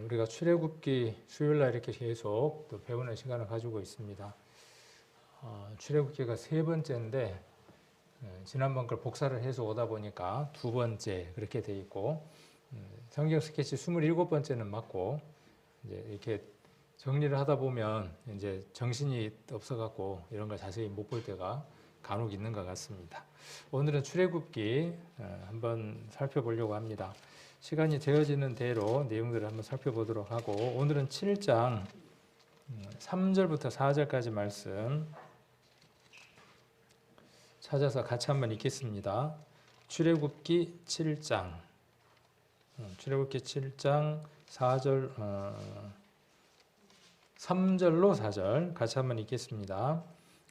우리가 출애굽기 수요일날 이렇게 계속 또 배우는 시간을 가지고 있습니다. 출애굽기가 세 번째인데 지난번 걸 복사를 해서 오다 보니까 두 번째 그렇게 돼 있고 성경 스케치 27번째는 맞고 이제 이렇게 정리를 하다 보면 이제 정신이 없어갖고 이런 걸 자세히 못 볼 때가 간혹 있는 것 같습니다. 오늘은 출애굽기 한번 살펴보려고 합니다. 시간이 되어지는 대로 내용들을 한번 살펴보도록 하고 오늘은 7장 3절부터 4절까지 말씀 찾아서 같이 한번 읽겠습니다. 출애굽기 7장 4절 3절로 4절 같이 한번 읽겠습니다.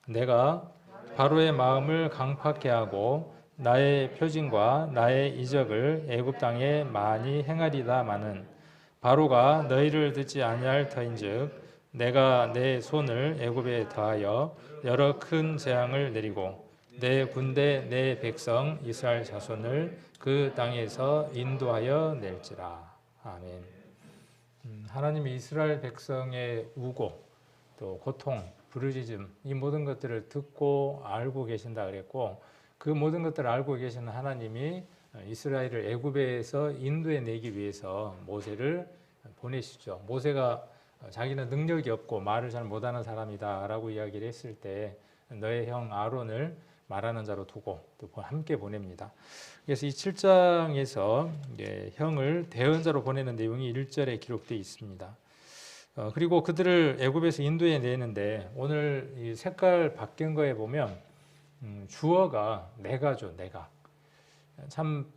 내가 바로의 마음을 강팍케 하고 나의 표징과 나의 이적을 애굽 땅에 많이 행하리다마는 바로가 너희를 듣지 아니할 터인즉 내가 내 손을 애굽에 더하여 여러 큰 재앙을 내리고 내 군대 내 백성 이스라엘 자손을 그 땅에서 인도하여 낼지라. 아멘. 하나님이 이스라엘 백성의 우고 또 고통, 부르짖음 이 모든 것들을 듣고 알고 계신다 그랬고 그 모든 것들을 알고 계시는 하나님이 이스라엘을 애굽에서 인도해 내기 위해서 모세를 보내시죠. 모세가 자기는 능력이 없고 말을 잘 못하는 사람이다라고 이야기를 했을 때 너의 형 아론을 말하는 자로 두고 또 함께 보냅니다. 그래서 이 7장에서 형을 대언자로 보내는 내용이 1절에 기록되어 있습니다. 그리고 그들을 애굽에서 인도해 내는데 오늘 이 색깔 바뀐 거에 보면 주어가 내가죠. 내가 참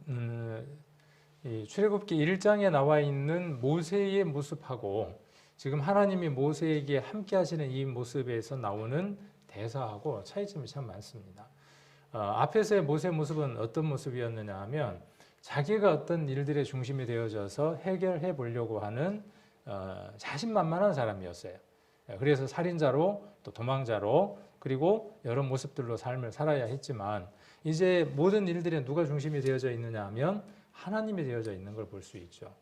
이 출애굽기 1장에 나와 있는 모세의 모습하고 지금 하나님이 모세에게 함께 하시는 이 모습에서 나오는 대사하고 차이점이 참 많습니다. 앞에서의 모세의 모습은 어떤 모습이었느냐 하면 자기가 어떤 일들의 중심이 되어져서 해결해 보려고 하는 자신만만한 사람이었어요. 그래서 살인자로 또 도망자로 그리고 여러 모습들로 삶을 살아야 했지만 이제 모든 일들에 누가 중심이 되어져 있느냐 하면 하나님이 되어져 있는 걸 볼 수 있죠.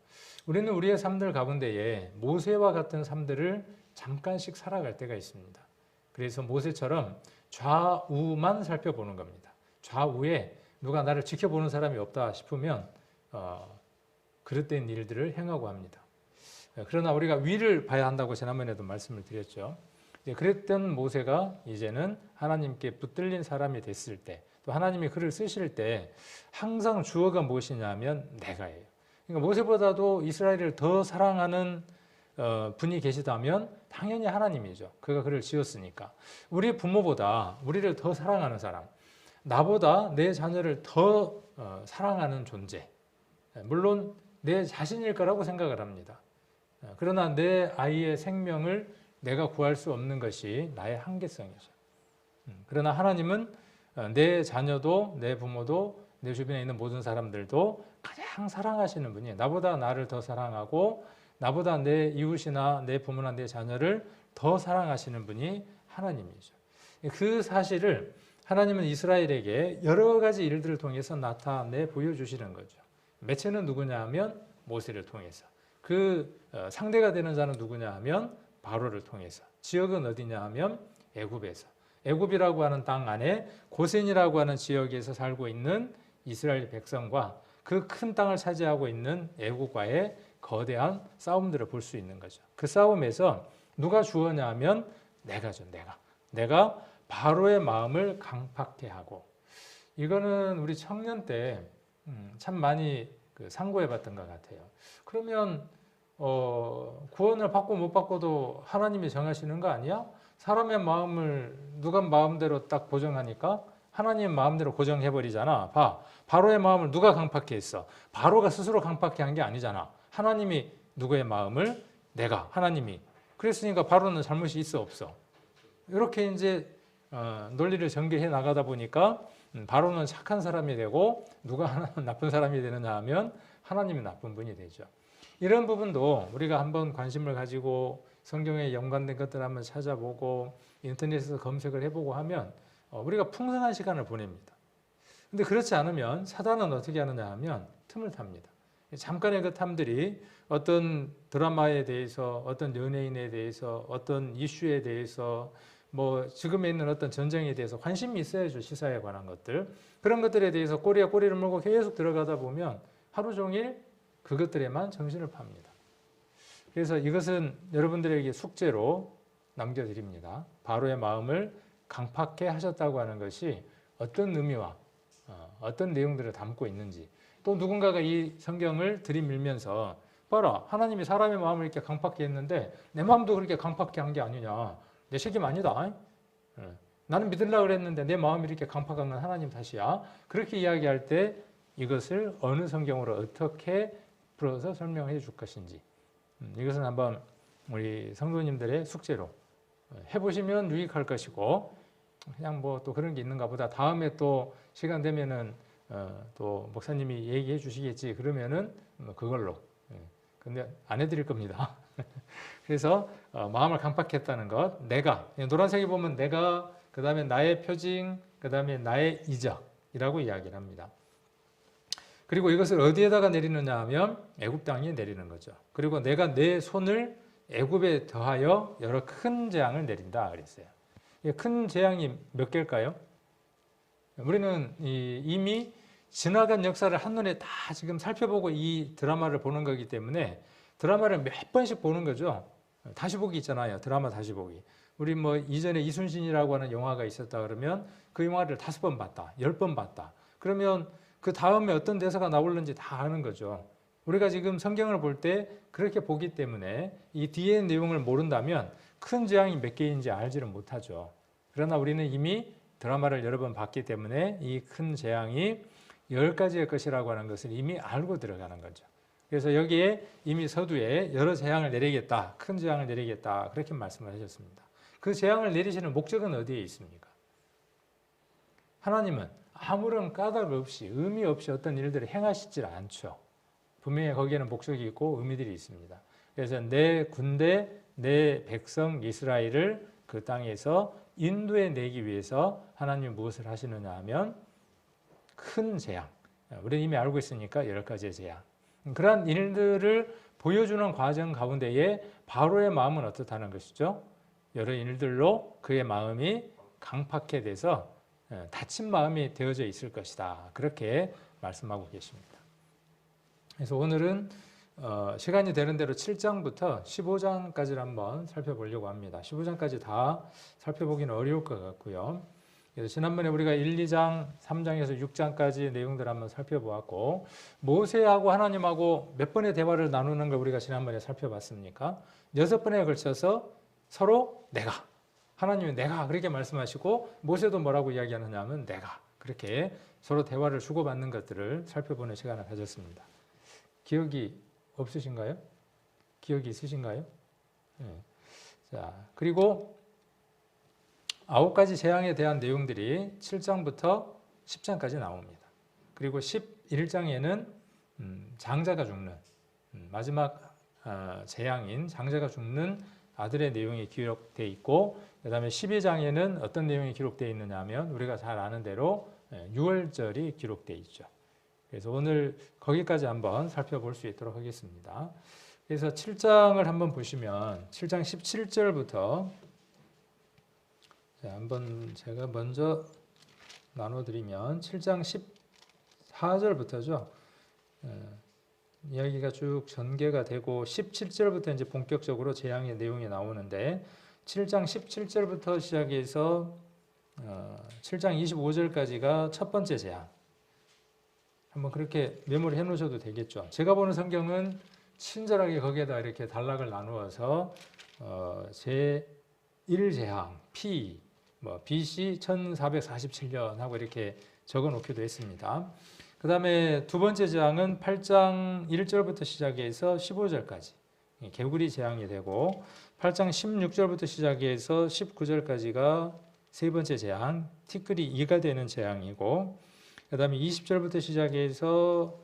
우리는 우리의 삶들 가운데에 모세와 같은 삶들을 잠깐씩 살아갈 때가 있습니다. 그래서 모세처럼 좌우만 살펴보는 겁니다. 좌우에 누가 나를 지켜보는 사람이 없다 싶으면 그릇된 일들을 행하고 합니다. 그러나 우리가 위를 봐야 한다고 지난번에도 말씀을 드렸죠. 그랬던 모세가 이제는 하나님께 붙들린 사람이 됐을 때 또 하나님이 그를 쓰실 때 항상 주어가 무엇이냐면 내가예요. 그러니까 모세보다도 이스라엘을 더 사랑하는 분이 계시다면 당연히 하나님이죠. 그가 그를 지었으니까. 우리 부모보다 우리를 더 사랑하는 사람, 나보다 내 자녀를 더 사랑하는 존재, 물론 내 자신일 거라고 생각을 합니다. 그러나 내 아이의 생명을 내가 구할 수 없는 것이 나의 한계성이죠. 그러나 하나님은 내 자녀도 내 부모도 내 주변에 있는 모든 사람들도 가장 사랑하시는 분이 나보다 나를 더 사랑하고 나보다 내 이웃이나 내 부모나 내 자녀를 더 사랑하시는 분이 하나님이죠. 그 사실을 하나님은 이스라엘에게 여러 가지 일들을 통해서 나타내 보여주시는 거죠. 매체는 누구냐 하면 모세를 통해서. 그 상대가 되는 자는 누구냐 하면 바로를 통해서. 지역은 어디냐 하면 애굽에서. 애굽이라고 하는 땅 안에 고센이라고 하는 지역에서 살고 있는 이스라엘 백성과 그 큰 땅을 차지하고 있는 애국과의 거대한 싸움들을 볼 수 있는 거죠. 그 싸움에서 누가 주어냐 하면 내가죠. 내가 바로의 마음을 강팍케 하고 이거는 우리 청년 때 참 많이 상고해 봤던 것 같아요. 그러면 구원을 받고 못 받고도 하나님이 정하시는 거 아니야? 사람의 마음을 누가 마음대로 딱 고정하니까 하나님 마음대로 고정해버리잖아. 바로의 마음을 누가 강팍케 했어? 바로가 스스로 강팍케 한 게 아니잖아. 하나님이 누구의 마음을? 하나님이. 그랬으니까 바로는 잘못이 있어 없어? 이렇게 이제 논리를 전개해 나가다 보니까 바로는 착한 사람이 되고 누가 하나는 나쁜 사람이 되느냐 하면 하나님이 나쁜 분이 되죠. 이런 부분도 우리가 한번 관심을 가지고 성경에 연관된 것들을 한번 찾아보고 인터넷에서 검색을 해보고 하면 우리가 풍성한 시간을 보냅니다. 근데 그렇지 않으면 사단은 어떻게 하느냐 하면 틈을 탑니다. 잠깐의 그 탐들이 어떤 드라마에 대해서, 어떤 연예인에 대해서, 어떤 이슈에 대해서, 뭐 지금에 있는 어떤 전쟁에 대해서 관심이 있어야죠. 시사에 관한 것들. 그런 것들에 대해서 꼬리에 꼬리를 물고 계속 들어가다 보면 하루 종일 그것들에만 정신을 팝니다. 그래서 이것은 여러분들에게 숙제로 남겨드립니다. 바로의 마음을 강팍해 하셨다고 하는 것이 어떤 의미와 어떤 내용들을 담고 있는지, 또 누군가가 이 성경을 들이밀면서 봐라, 하나님이 사람의 마음을 이렇게 강팍해 했는데 내 마음도 그렇게 강팍해 한 게 아니냐, 내 책임 아니다. 나는 믿으려고 그랬는데 내 마음이 이렇게 강팍한 건 하나님 탓이야. 그렇게 이야기할 때 이것을 어느 성경으로 어떻게 풀어서 설명해 줄 것인지, 이것은 한번 우리 성도님들의 숙제로 해보시면 유익할 것이고, 그냥 뭐 또 그런 게 있는가 보다, 다음에 또 시간 되면은 또 목사님이 얘기해 주시겠지 그러면은 그걸로, 근데 안 해드릴 겁니다. 그래서 마음을 강팍했다는 것, 내가, 노란색에 보면 내가, 그 다음에 나의 표징, 그 다음에 나의 이적이라고 이야기를 합니다. 그리고 이것을 어디에다가 내리느냐 하면 애굽 땅에 내리는 거죠. 그리고 내가 내 손을 애굽에 더하여 여러 큰 재앙을 내린다 그랬어요. 큰 재앙이 몇 개일까요? 우리는 이미 지나간 역사를 한눈에 다 지금 살펴보고 이 드라마를 보는 거기 때문에 드라마를 몇 번씩 보는 거죠. 다시 보기 있잖아요. 드라마 다시 보기. 우리 뭐 이전에 이순신이라고 하는 영화가 있었다 그러면 그 영화를 5번 봤다, 10번 봤다. 그러면 그 다음에 어떤 대사가 나올는지 다 아는 거죠. 우리가 지금 성경을 볼 때 그렇게 보기 때문에 이 뒤의 내용을 모른다면 큰 재앙이 몇 개인지 알지를 못하죠. 그러나 우리는 이미 드라마를 여러 번 봤기 때문에 이 큰 재앙이 10가지의 것이라고 하는 것을 이미 알고 들어가는 거죠. 그래서 여기에 이미 서두에 여러 재앙을 내리겠다, 큰 재앙을 내리겠다, 그렇게 말씀을 하셨습니다. 그 재앙을 내리시는 목적은 어디에 있습니까? 하나님은 아무런 까닭 없이, 의미 없이 어떤 일들을 행하시질 않죠. 분명히 거기에는 목적이 있고 의미들이 있습니다. 그래서 내 군대, 내 백성 이스라엘을 그 땅에서 인도해 내기 위해서 하나님이 무엇을 하시느냐 하면 큰 재앙, 우리는 이미 알고 있으니까 10가지의 재앙, 그러한 일들을 보여주는 과정 가운데에 바로의 마음은 어떻다는 것이죠? 여러 일들로 그의 마음이 강팍해 돼서 다친 마음이 되어져 있을 것이다, 그렇게 말씀하고 계십니다. 그래서 오늘은 시간이 되는 대로 7장부터 15장까지를 한번 살펴보려고 합니다. 15장까지 다 살펴보기는 어려울 것 같고요. 그래서 지난번에 우리가 1, 2장, 3장에서 6장까지 내용들 한번 살펴보았고, 모세하고 하나님하고 몇 번의 대화를 나누는 걸 우리가 지난번에 살펴봤습니까? 6번에 걸쳐서 서로 내가, 하나님은 내가 그렇게 말씀하시고, 모세도 뭐라고 이야기하느냐 하면 내가, 그렇게 서로 대화를 주고받는 것들을 살펴보는 시간을 가졌습니다. 기억이 없으신가요? 기억이 있으신가요? 네. 자, 그리고 9가지 재앙에 대한 내용들이 7장부터 10장까지 나옵니다. 그리고 11장에는 장자가 죽는, 마지막 재앙인 장자가 죽는 아들의 내용이 기록되어 있고, 그 다음에 12장에는 어떤 내용이 기록되어 있느냐 하면 우리가 잘 아는 대로 유월절이 기록되어 있죠. 그래서 오늘 거기까지 한번 살펴볼 수 있도록 하겠습니다. 그래서 7장을 한번 보시면 7장 17절부터, 자, 한번 제가 먼저 나눠드리면 7장 14절부터죠. 이야기가 쭉 전개가 되고 17절부터 이제 본격적으로 재앙의 내용이 나오는데, 7장 17절부터 시작해서 7장 25절까지가 첫 번째 재앙. 한번 그렇게 메모를 해 놓으셔도 되겠죠. 제가 보는 성경은 친절하게 거기에다 이렇게 단락을 나누어서 제1재앙 P, BC 1447년 하고 이렇게 적어 놓기도 했습니다. 그 다음에 두 번째 재앙은 8장 1절부터 시작해서 15절까지 개구리 재앙이 되고, 8장 16절부터 시작해서 19절까지가 세 번째 재앙, 티끌이 이가 되는 재앙이고, 그 다음에 20절부터 시작해서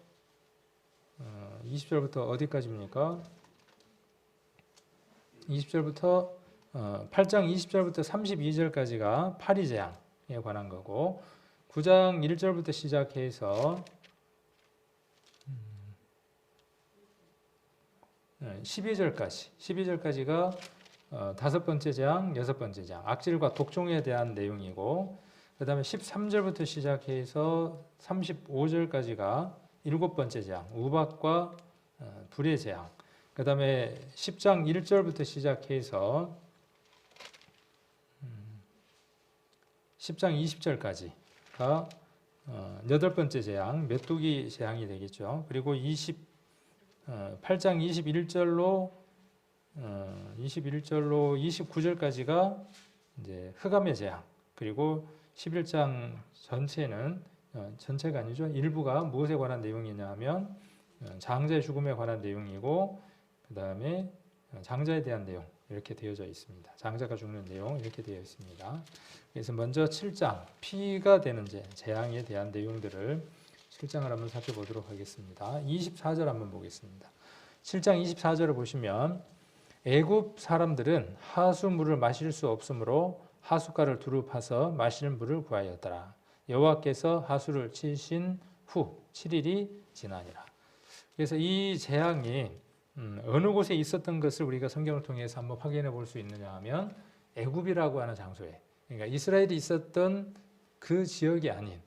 20절부터 어디까지입니까? 20절부터 8장 20절부터 32절까지가 파리 재앙에 관한 거고, 9장 1절부터 시작해서 12절까지가 다섯 번째 재앙, 여섯 번째 재앙, 악질과 독종에 대한 내용이고, 그 다음에 13절부터 시작해서 35절까지가 일곱 번째 재앙, 우박과 불의 재앙, 그 다음에 10장 1절부터 시작해서 10장 20절까지가 여덟 번째 재앙, 메뚜기 재앙이 되겠죠. 그리고 8장 21절로 29절까지가 이제 흑암의 재앙, 그리고 11장 전체가 아니죠. 일부가 무엇에 관한 내용이냐 하면 장자의 죽음에 관한 내용이고, 그 다음에 장자에 대한 내용 이렇게 되어져 있습니다. 장자가 죽는 내용 이렇게 되어 있습니다. 그래서 먼저 7장 피가 되는 재앙에 대한 내용들을 7장을 한번 살펴보도록 하겠습니다. 24절 한번 보겠습니다. 7장 24절을 보시면 애굽 사람들은 하수물을 마실 수 없으므로 하숫가를 두루 파서 마실 물을 구하였더라. 여호와께서 하수를 치신 후 7일이 지나니라. 그래서 이 재앙이 어느 곳에 있었던 것을 우리가 성경을 통해서 한번 확인해 볼 수 있느냐 하면 애굽이라고 하는 장소에, 그러니까 이스라엘이 있었던 그 지역이 아닌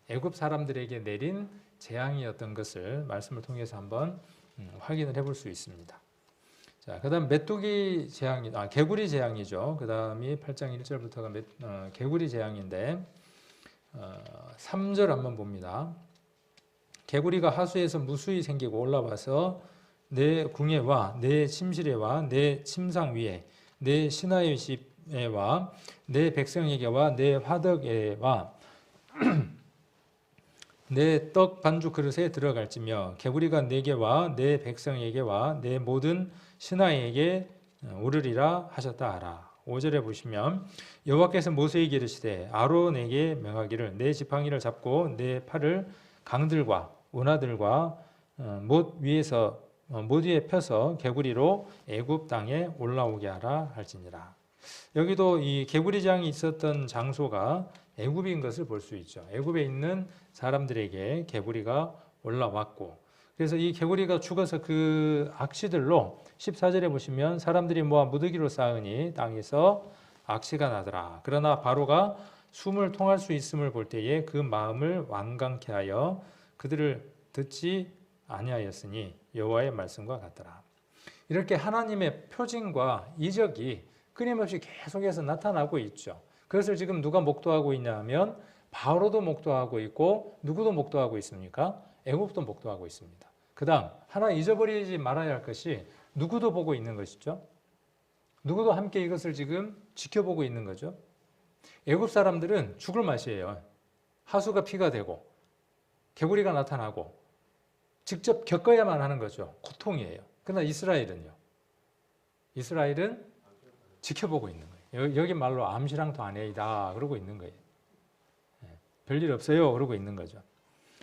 애굽 사람들에게 내린 재앙이었던 것을 말씀을 통해서 한번 확인을 해볼 수 있습니다. 자, 그다음 메뚜기 재앙이 개구리 재앙이죠. 그다음이 8장 1절부터가 개구리 재앙인데 3절 한번 봅니다. 개구리가 하수에서 무수히 생기고 올라와서 내 궁예와 내 침실에와 내 침상 위에 내 신하의 집에와 내 백성에게와 내 화덕에와 내 떡 반죽 그릇에 들어갈지며 개구리가 내게와 내 백성에게와 내 모든 신하에게 오르리라 하셨다 하라. 5절에 보시면 여호와께서 모세에게 이르시되 아론에게 명하기를 내 지팡이를 잡고 내 팔을 강들과 운하들과 못 위에 펴서 개구리로 애굽 땅에 올라오게 하라 할지니라. 여기도 이 개구리 재앙이 있었던 장소가 애굽인 것을 볼 수 있죠. 애굽에 있는 사람들에게 개구리가 올라왔고, 그래서 이 개구리가 죽어서 그 악취들로 14절에 보시면 사람들이 모아 무더기로 쌓으니 땅에서 악취가 나더라. 그러나 바로가 숨을 통할 수 있음을 볼 때에 그 마음을 완강케 하여 그들을 듣지 아니하였으니 여호와의 말씀과 같더라. 이렇게 하나님의 표징과 이적이 끊임없이 계속해서 나타나고 있죠. 그것을 지금 누가 목도하고 있냐 하면 바로도 목도하고 있고, 누구도 목도하고 있습니까? 애굽도 목도하고 있습니다. 그 다음 하나 잊어버리지 말아야 할 것이 누구도 보고 있는 것이죠. 누구도 함께 이것을 지금 지켜보고 있는 거죠. 애굽 사람들은 죽을 맛이에요. 하수가 피가 되고 개구리가 나타나고 직접 겪어야만 하는 거죠. 고통이에요. 그러나 이스라엘은 지켜보고 있는 거예요. 여기 말로 암시랑도 아니이다 그러고 있는 거예요. 별일 없어요 그러고 있는 거죠.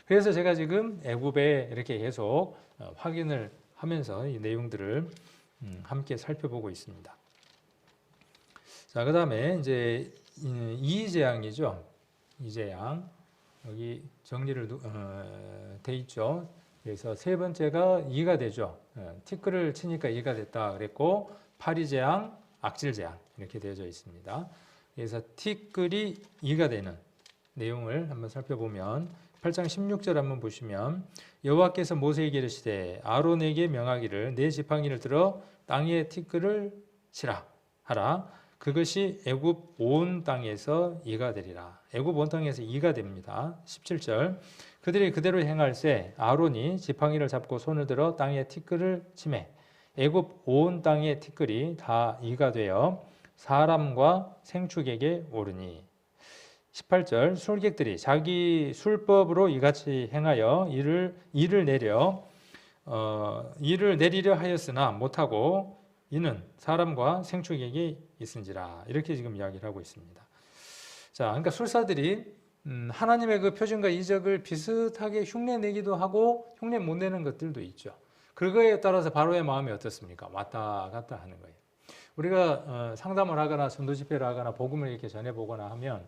그래서 제가 지금 애굽에 이렇게 계속 확인을 하면서 이 내용들을 함께 살펴보고 있습니다. 자, 그 다음에 이제 이 재앙이죠. 이 재앙 여기 정리를 돼 있죠. 그래서 세 번째가 이가 되죠. 티끌을 치니까 이가 됐다 그랬고, 파리 재앙, 악질 재앙 이렇게 되어져 있습니다. 그래서 티끌이 이가 되는 내용을 한번 살펴보면 8장 16절 한번 보시면 여호와께서 모세에게 이르시되 아론에게 명하기를 내 지팡이를 들어 땅에 티끌을 치라 하라. 그것이 애굽 온 땅에서 이가 되리라. 애굽 온 땅에서 이가 됩니다. 17절 그들이 그대로 행할세 아론이 지팡이를 잡고 손을 들어 땅에 티끌을 치매 애굽 온 땅의 티끌이 다 이가 되어 사람과 생축에게 오르니. 18절 술객들이 자기 술법으로 이같이 행하여 이를 내리려 하였으나 못하고 이는 사람과 생축에게 있은지라. 이렇게 지금 이야기를 하고 있습니다. 자, 그러니까 술사들이 하나님의 그 표징과 이적을 비슷하게 흉내내기도 하고 흉내 못 내는 것들도 있죠. 그거에 따라서 바로의 마음이 어떻습니까? 왔다 갔다 하는 거예요. 우리가 상담을 하거나 전도 집회를 하거나 복음을 이렇게 전해보거나 하면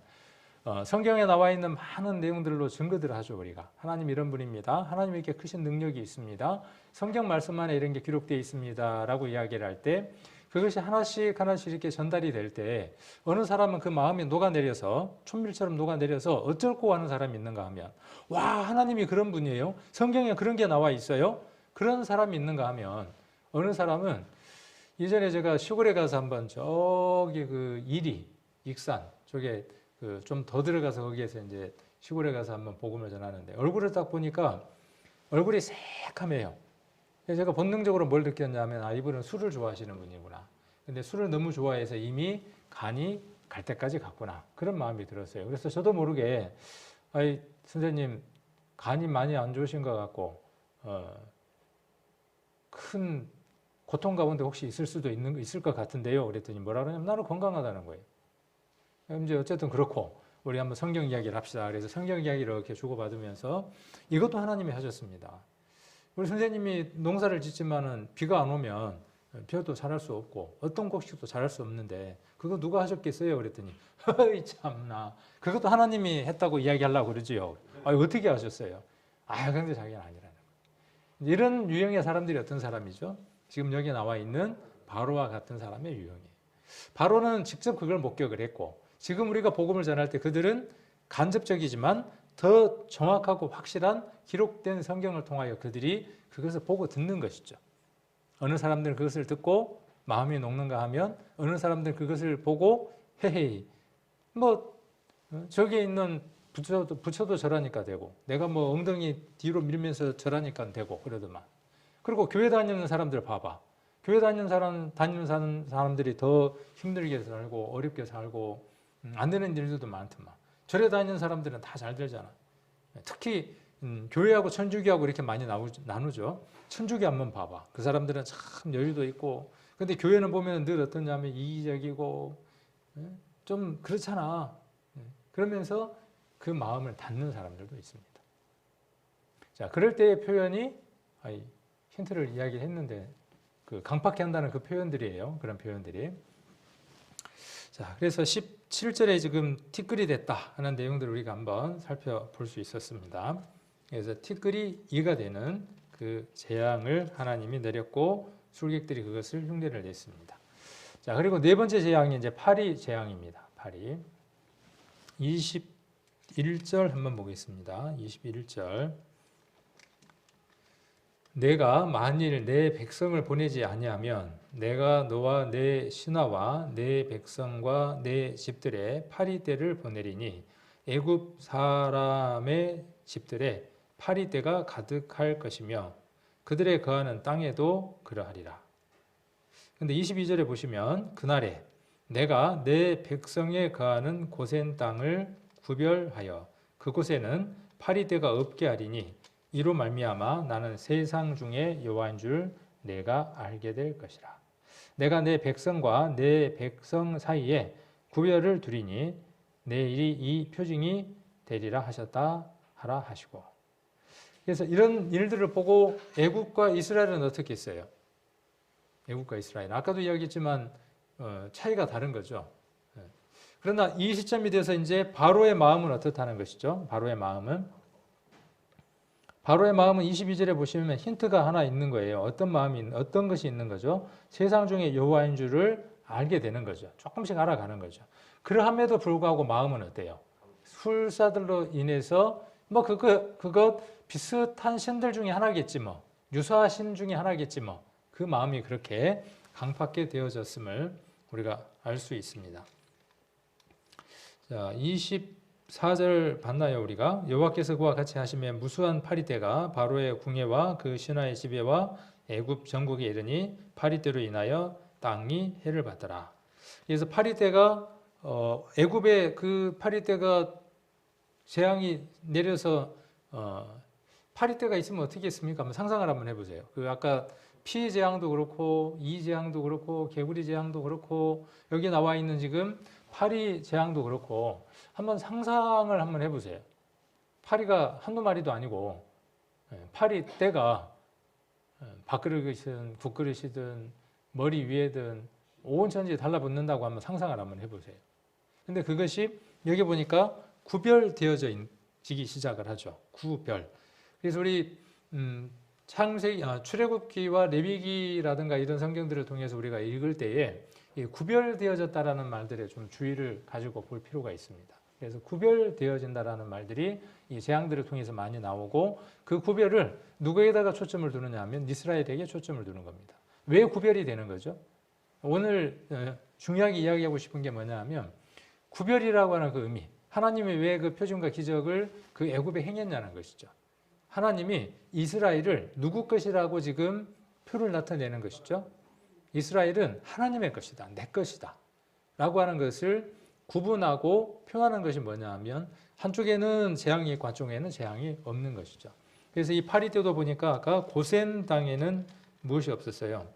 성경에 나와 있는 많은 내용들로 증거들을 하죠. 우리가 하나님 이런 분입니다. 하나님 이렇게 크신 능력이 있습니다. 성경 말씀 안에 이런 게 기록되어 있습니다 라고 이야기를 할 때 그것이 하나씩 하나씩 이렇게 전달이 될 때 어느 사람은 그 마음이 녹아내려서 촛밀처럼 녹아내려서 어쩔고 하는 사람이 있는가 하면 와 하나님이 그런 분이에요? 성경에 그런 게 나와 있어요? 그런 사람이 있는가 하면 어느 사람은 예전에 제가 시골에 가서 한번 저기 그 이리 익산 쪽에 그 좀 더 들어가서 거기에서 이제 시골에 가서 한번 복음을 전하는데 얼굴을 딱 보니까 얼굴이 새카매요. 그래서 제가 본능적으로 뭘 느꼈냐면 아 이분은 술을 좋아하시는 분이구나. 근데 술을 너무 좋아해서 이미 간이 갈 때까지 갔구나. 그런 마음이 들었어요. 그래서 저도 모르게 아이 선생님 간이 많이 안 좋으신 것 같고 큰 고통 가운데 혹시 있을 것 같은데요. 그랬더니 뭐라 그러냐면 나는 건강하다는 거예요. 이제 어쨌든 그렇고 우리 한번 성경 이야기를 합시다. 그래서 성경 이야기를 이렇게 주고받으면서 이것도 하나님이 하셨습니다. 우리 선생님이 농사를 짓지만은 비가 안 오면 비도 잘할 수 없고 어떤 곡식도 잘할 수 없는데 그거 누가 하셨겠어요? 그랬더니 허이 참나 그것도 하나님이 했다고 이야기하려고 그러지요. 아 어떻게 하셨어요? 아 근데 자기는 아니라는 거예요. 이런 유형의 사람들이 어떤 사람이죠? 지금 여기 나와 있는 바로와 같은 사람의 유형이에요. 바로는 직접 그걸 목격을 했고 지금 우리가 복음을 전할 때 그들은 간접적이지만 더 정확하고 확실한 기록된 성경을 통하여 그들이 그것을 보고 듣는 것이죠. 어느 사람들은 그것을 듣고 마음이 녹는가 하면 어느 사람들은 그것을 보고 헤헤이 뭐 저기에 있는 부처도 저라니까 되고 내가 뭐 엉덩이 뒤로 밀면서 저라니까 되고 그러더만. 그리고 교회 다니는 사람들 봐봐. 교회 다니는 사람들이 더 힘들게 살고 어렵게 살고 안 되는 일들도 많더만. 절에 다니는 사람들은 다 잘 되잖아. 특히 교회하고 천주교하고 이렇게 많이 나누죠. 천주교 한번 봐봐. 그 사람들은 참 여유도 있고 근데 교회는 보면 늘 어떠냐면 이기적이고 좀 그렇잖아. 그러면서 그 마음을 닫는 사람들도 있습니다. 자, 그럴 때의 표현이 힌트를 이야기했는데 그 강팍해 한다는 그 표현들이에요. 그런 표현들이. 자, 그래서 17절에 지금 티끌이 됐다 하는 내용들을 우리가 한번 살펴볼 수 있었습니다. 그래서 티끌이 이가 되는 그 재앙을 하나님이 내렸고 술객들이 그것을 흉내를 냈습니다. 자, 그리고 네 번째 재앙이 이제 파리 재앙입니다. 파리. 21절 한번 보겠습니다. 21절. 내가 만일 내 백성을 보내지 아니하면 내가 너와 내 신하와 내 백성과 내 집들에 파리떼를 보내리니 애굽 사람의 집들에 파리떼가 가득할 것이며 그들의 거하는 땅에도 그러하리라. 근데 22절에 보시면 그날에 내가 내 백성에 거하는 고센 땅을 구별하여 그곳에는 파리떼가 없게 하리니 이로 말미암아 나는 세상 중에 여호와인 줄 내가 알게 될 것이라. 내가 내 백성과 내 백성 사이에 구별을 두리니 내일이 이 표징이 되리라 하셨다 하라 하시고. 그래서 이런 일들을 보고 애굽과 이스라엘은 어떻게 했어요? 애굽과 이스라엘 아까도 이야기했지만 차이가 다른 거죠. 그러나 이 시점이 돼서 이제 바로의 마음은 어떻다는 것이죠? 바로의 마음은 22절에 보시면 힌트가 하나 있는 거예요. 어떤 것이 있는 거죠? 세상 중에 여호와인 줄을 알게 되는 거죠. 조금씩 알아가는 거죠. 그러함에도 불구하고 마음은 어때요? 술사들로 인해서 뭐 그거 비슷한 신들 중에 하나겠지 뭐. 유사신 중에 하나겠지 뭐. 그 마음이 그렇게 강팍게 되어졌음을 우리가 알 수 있습니다. 자, 24절 봤나요 우리가? 여호와께서 그와 같이 하시면 무수한 파리떼가 바로의 궁예와 그 신하의 지배와 애굽 전국에 이르니 파리떼로 인하여 땅이 해를 받더라. 그래서 파리떼가 애굽에 그 파리떼가 재앙이 내려서 파리떼가 있으면 어떻게 했습니까? 한번 상상을 한번 해보세요. 그 아까 피 재앙도 그렇고 이 재앙도 그렇고 개구리 재앙도 그렇고 여기 나와 있는 지금 파리 재앙도 그렇고 한번 상상을 한번 해보세요. 파리가 한두 마리도 아니고 파리떼가 밥그릇이든 국그릇이든 머리 위에든 온 천지에 달라붙는다고 한번 상상을 한번 해보세요. 근데 그것이 여기 보니까 구별되어지기 시작을 하죠. 구별. 그래서 우리 출애굽기와 레위기라든가 이런 성경들을 통해서 우리가 읽을 때에 이 구별되어졌다라는 말들에 좀 주의를 가지고 볼 필요가 있습니다. 그래서 구별되어진다라는 말들이 이 재앙들을 통해서 많이 나오고 그 구별을 누구에다가 초점을 두느냐 하면 이스라엘에게 초점을 두는 겁니다. 왜 구별이 되는 거죠? 오늘 중요하게 이야기하고 싶은 게 뭐냐 하면 구별이라고 하는 그 의미, 하나님이 왜 그 표징과 기적을 그 애굽에 행했냐는 것이죠. 하나님이 이스라엘을 누구 것이라고 지금 표를 나타내는 것이죠. 이스라엘은 하나님의 것이다, 내 것이다 라고 하는 것을 구분하고 표현하는 것이 뭐냐 하면 한쪽에는 재앙이 있고 한쪽에는 재앙이 없는 것이죠. 그래서 이 파리 때도 보니까 아까 고센 땅에는 무엇이 없었어요?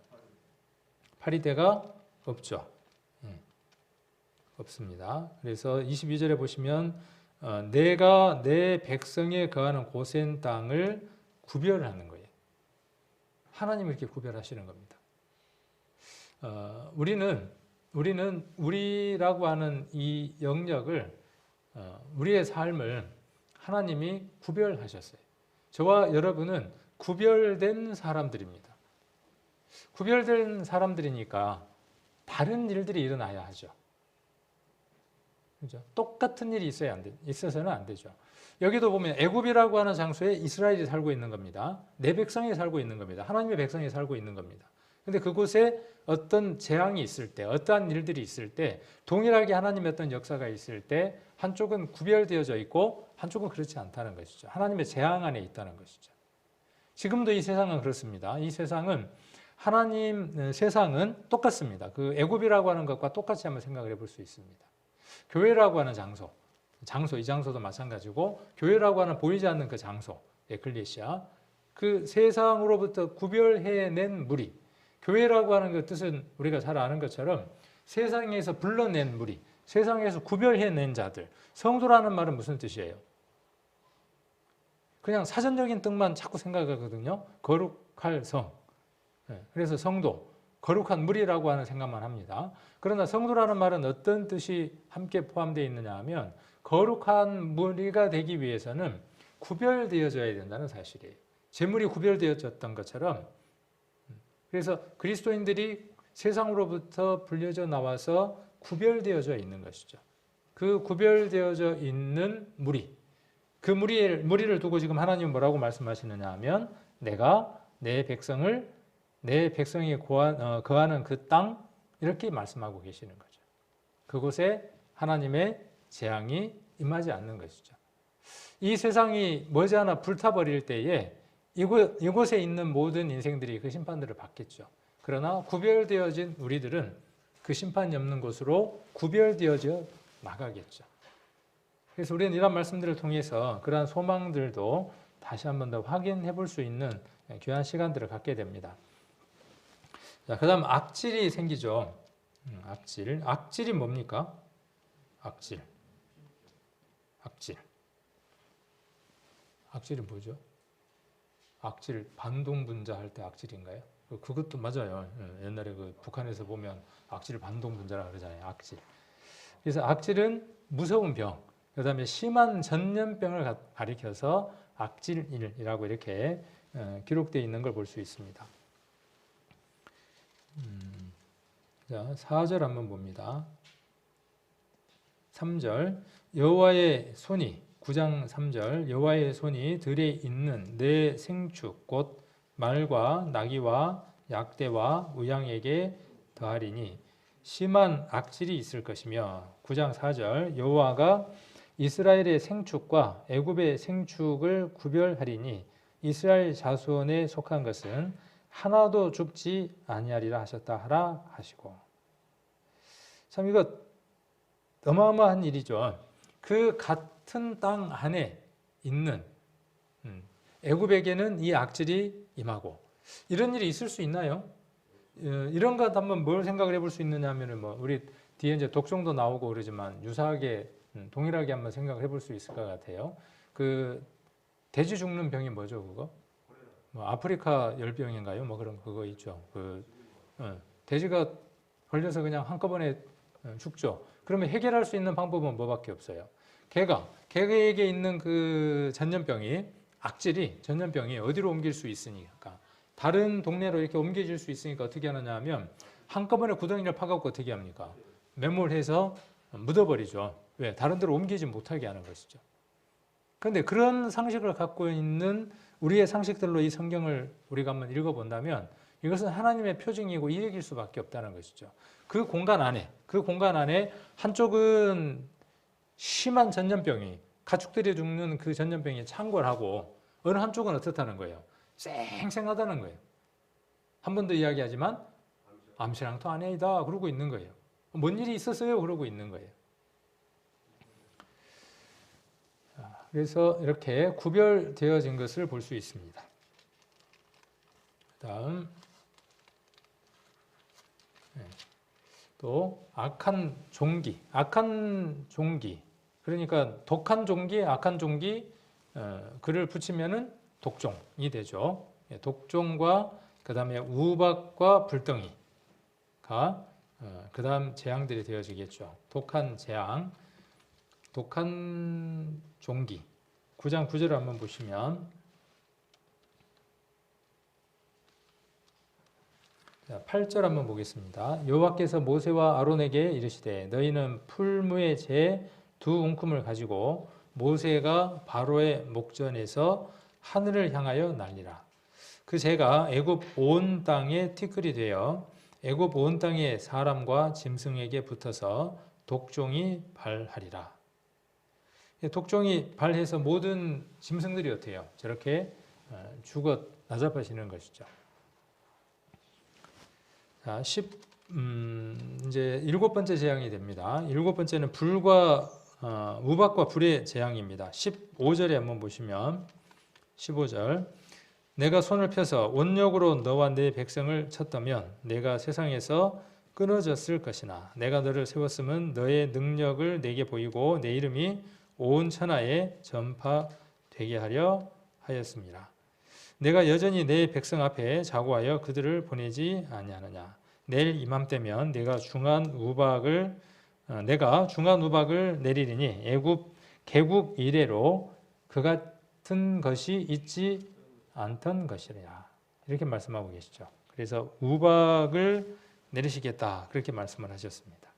파리대가 없죠. 없습니다. 그래서 22절에 보시면 내가 내 백성에 거하는 고센 땅을 구별하는 거예요. 하나님이 이렇게 구별하시는 겁니다. 우리라고 하는 이 영역을 우리의 삶을 하나님이 구별하셨어요. 저와 여러분은 구별된 사람들입니다. 구별된 사람들이니까 다른 일들이 일어나야 하죠. 그죠? 똑같은 일이 있어서는 안 되죠. 여기도 보면 애굽이라고 하는 장소에 이스라엘이 살고 있는 겁니다. 내 백성이 살고 있는 겁니다. 하나님의 백성이 살고 있는 겁니다. 근데 그곳에 어떤 재앙이 있을 때, 어떠한 일들이 있을 때, 동일하게 하나님의 어떤 역사가 있을 때 한쪽은 구별되어져 있고 한쪽은 그렇지 않다는 것이죠. 하나님의 재앙 안에 있다는 것이죠. 지금도 이 세상은 그렇습니다. 이 세상은 세상은 똑같습니다. 그 애굽이라고 하는 것과 똑같이 한번 생각을 해볼 수 있습니다. 교회라고 하는 장소, 이 장소도 마찬가지고 교회라고 하는 보이지 않는 그 장소, 에클레시아, 그 세상으로부터 구별해낸 무리, 교회라고 하는 그 뜻은 우리가 잘 아는 것처럼 세상에서 불러낸 무리, 세상에서 구별해낸 자들. 성도라는 말은 무슨 뜻이에요? 그냥 사전적인 뜻만 자꾸 생각하거든요. 거룩할 성. 그래서 성도, 거룩한 무리라고 하는 생각만 합니다. 그러나 성도라는 말은 어떤 뜻이 함께 포함되어 있느냐 하면 거룩한 무리가 되기 위해서는 구별되어져야 된다는 사실이에요. 재물이 구별되어졌던 것처럼, 그래서 그리스도인들이 세상으로부터 불려져 나와서 구별되어져 있는 것이죠. 그 구별되어져 있는 무리, 그 무리를 두고 지금 하나님은 뭐라고 말씀하시느냐 하면 내가 내 백성이 거하는 그 땅, 이렇게 말씀하고 계시는 거죠. 그곳에 하나님의 재앙이 임하지 않는 것이죠. 이 세상이 머지않아 불타버릴 때에 이곳에 있는 모든 인생들이 그 심판들을 받겠죠. 그러나 구별되어진 우리들은 그 심판이 없는 곳으로 구별되어져 나가겠죠. 그래서 우리는 이런 말씀들을 통해서 그러한 소망들도 다시 한 번 더 확인해 볼 수 있는 귀한 시간들을 갖게 됩니다. 자, 그 다음 악질이 생기죠. 악질이 뭡니까? 악질이 뭐죠? 악질, 반동분자 할 때 악질인가요? 그것도 맞아요. 옛날에 그 북한에서 보면 악질 반동분자라고 그러잖아요. 악질. 그래서 악질은 무서운 병, 그 다음에 심한 전염병을 가리켜서 악질이라고 이렇게 기록되어 있는 걸 볼 수 있습니다. 자, 4절 한번 봅니다. 3절, 여호와의 손이 9장 3절, 여호와의 손이 들에 있는 내 생축 곧 말과 나귀와 약대와 우양에게 더하리니 심한 악질이 있을 것이며, 9장 4절, 여호와가 이스라엘의 생축과 애굽의 생축을 구별하리니 이스라엘 자손에 속한 것은 하나도 죽지 아니하리라 하셨다 하라 하시고. 참 이거 어마어마한 일이죠. 그 같은 땅 안에 있는 애굽에게는 이 악질이 임하고, 이런 일이 있을 수 있나요? 이런 것 한번 뭘 생각을 해볼 수 있느냐 하면은 우리 뒤에 이제 독종도 나오고 그러지만 유사하게 동일하게 한번 생각을 해볼 수 있을 것 같아요. 그 돼지 죽는 병이 뭐죠, 그거? 아프리카 열병인가요? 그거 있죠. 돼지가 걸려서 그냥 한꺼번에 죽죠. 그러면 해결할 수 있는 방법은 뭐밖에 없어요? 개에게 있는 그 전염병이 악질이 전염병이 어디로 옮길 수 있으니까 다른 동네로 이렇게 옮겨질 수 있으니까 어떻게 하느냐 하면 한꺼번에 구덩이를 파갖고 어떻게 합니까? 매몰해서 묻어버리죠. 왜? 다른 데로 옮기지 못하게 하는 것이죠. 그런데 그런 상식을 갖고 있는 우리의 상식들로 이 성경을 우리가 한번 읽어본다면 이것은 하나님의 표징이고 일액일 수밖에 없다는 것이죠. 그 공간 안에 한쪽은 심한 전염병이 가축들이 죽는 그 전염병이 창궐하고 어느 한쪽은 어떻다는 거예요? 쌩쌩하다는 거예요. 한 번 더 이야기하지만 암시랑도 아니다 그러고 있는 거예요. 뭔 일이 있었어요? 그러고 있는 거예요. 그래서 이렇게 구별되어진 것을 볼 수 있습니다. 다음 또 악한 종기 그러니까 독한 종기, 악한 종기 그를 붙이면은 독종이 되죠. 독종과 그 다음에 우박과 불덩이가 그 다음 재앙들이 되어지겠죠. 독한 재앙, 독한 종기. 9장 9절을 한번 보시면 8절 한번 보겠습니다. 여호와께서 모세와 아론에게 이르시되 너희는 풀무의 재 두 움큼을 가지고 모세가 바로의 목전에서 하늘을 향하여 날리라. 그 재가 애굽 온 땅에 티끌이 되어 애굽 온 땅의 사람과 짐승에게 붙어서 독종이 발하리라. 독종이 발해서 모든 짐승들이 어때요? 저렇게 죽어 나잡아지는 것이죠. 자, 이제 7번째 재앙이 됩니다. 7번째는 불과 우박과 불의 재앙입니다. 15절에 한번 보시면 15절 내가 손을 펴서 온력으로 너와 내 백성을 쳤다면 내가 세상에서 끊어졌을 것이나 내가 너를 세웠음은 너의 능력을 내게 보이고 내 이름이 온 천하에 전파되게 하려 하였습니다. 내가 여전히 내 백성 앞에 자고하여 그들을 보내지 아니하느냐. 내일 이맘때면 내가 중한 우박을 내리리니 애굽 개국 이래로 그 같은 것이 있지 않던 것이라. 이렇게 말씀하고 계시죠. 그래서 우박을 내리시겠다 그렇게 말씀을 하셨습니다.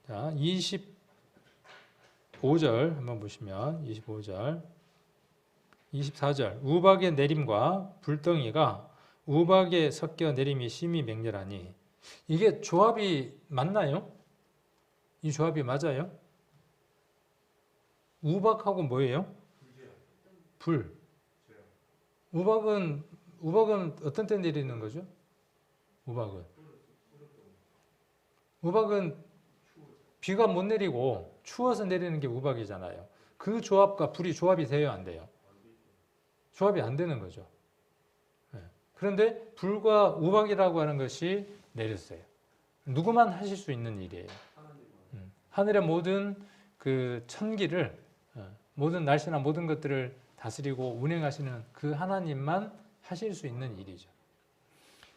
자, 25절 한번 보시면 25절 24절 우박의 내림과 불덩이가 우박에 섞여 내림이 심히 맹렬하니 이게 조합이 맞나요? 이 조합이 맞아요? 우박하고 뭐예요? 불. 우박은 어떤 때 내리는 거죠? 우박은 비가 못 내리고 추워서 내리는 게 우박이잖아요. 그 조합과 불이 조합이 돼요, 안 돼요? 조합이 안 되는 거죠. 그런데 불과 우박이라고 하는 것이 내렸어요. 누구만 하실 수 있는 일이에요. 하늘의 모든 그 천기를 모든 날씨나 모든 것들을 다스리고 운행하시는 그 하나님만 하실 수 있는 일이죠.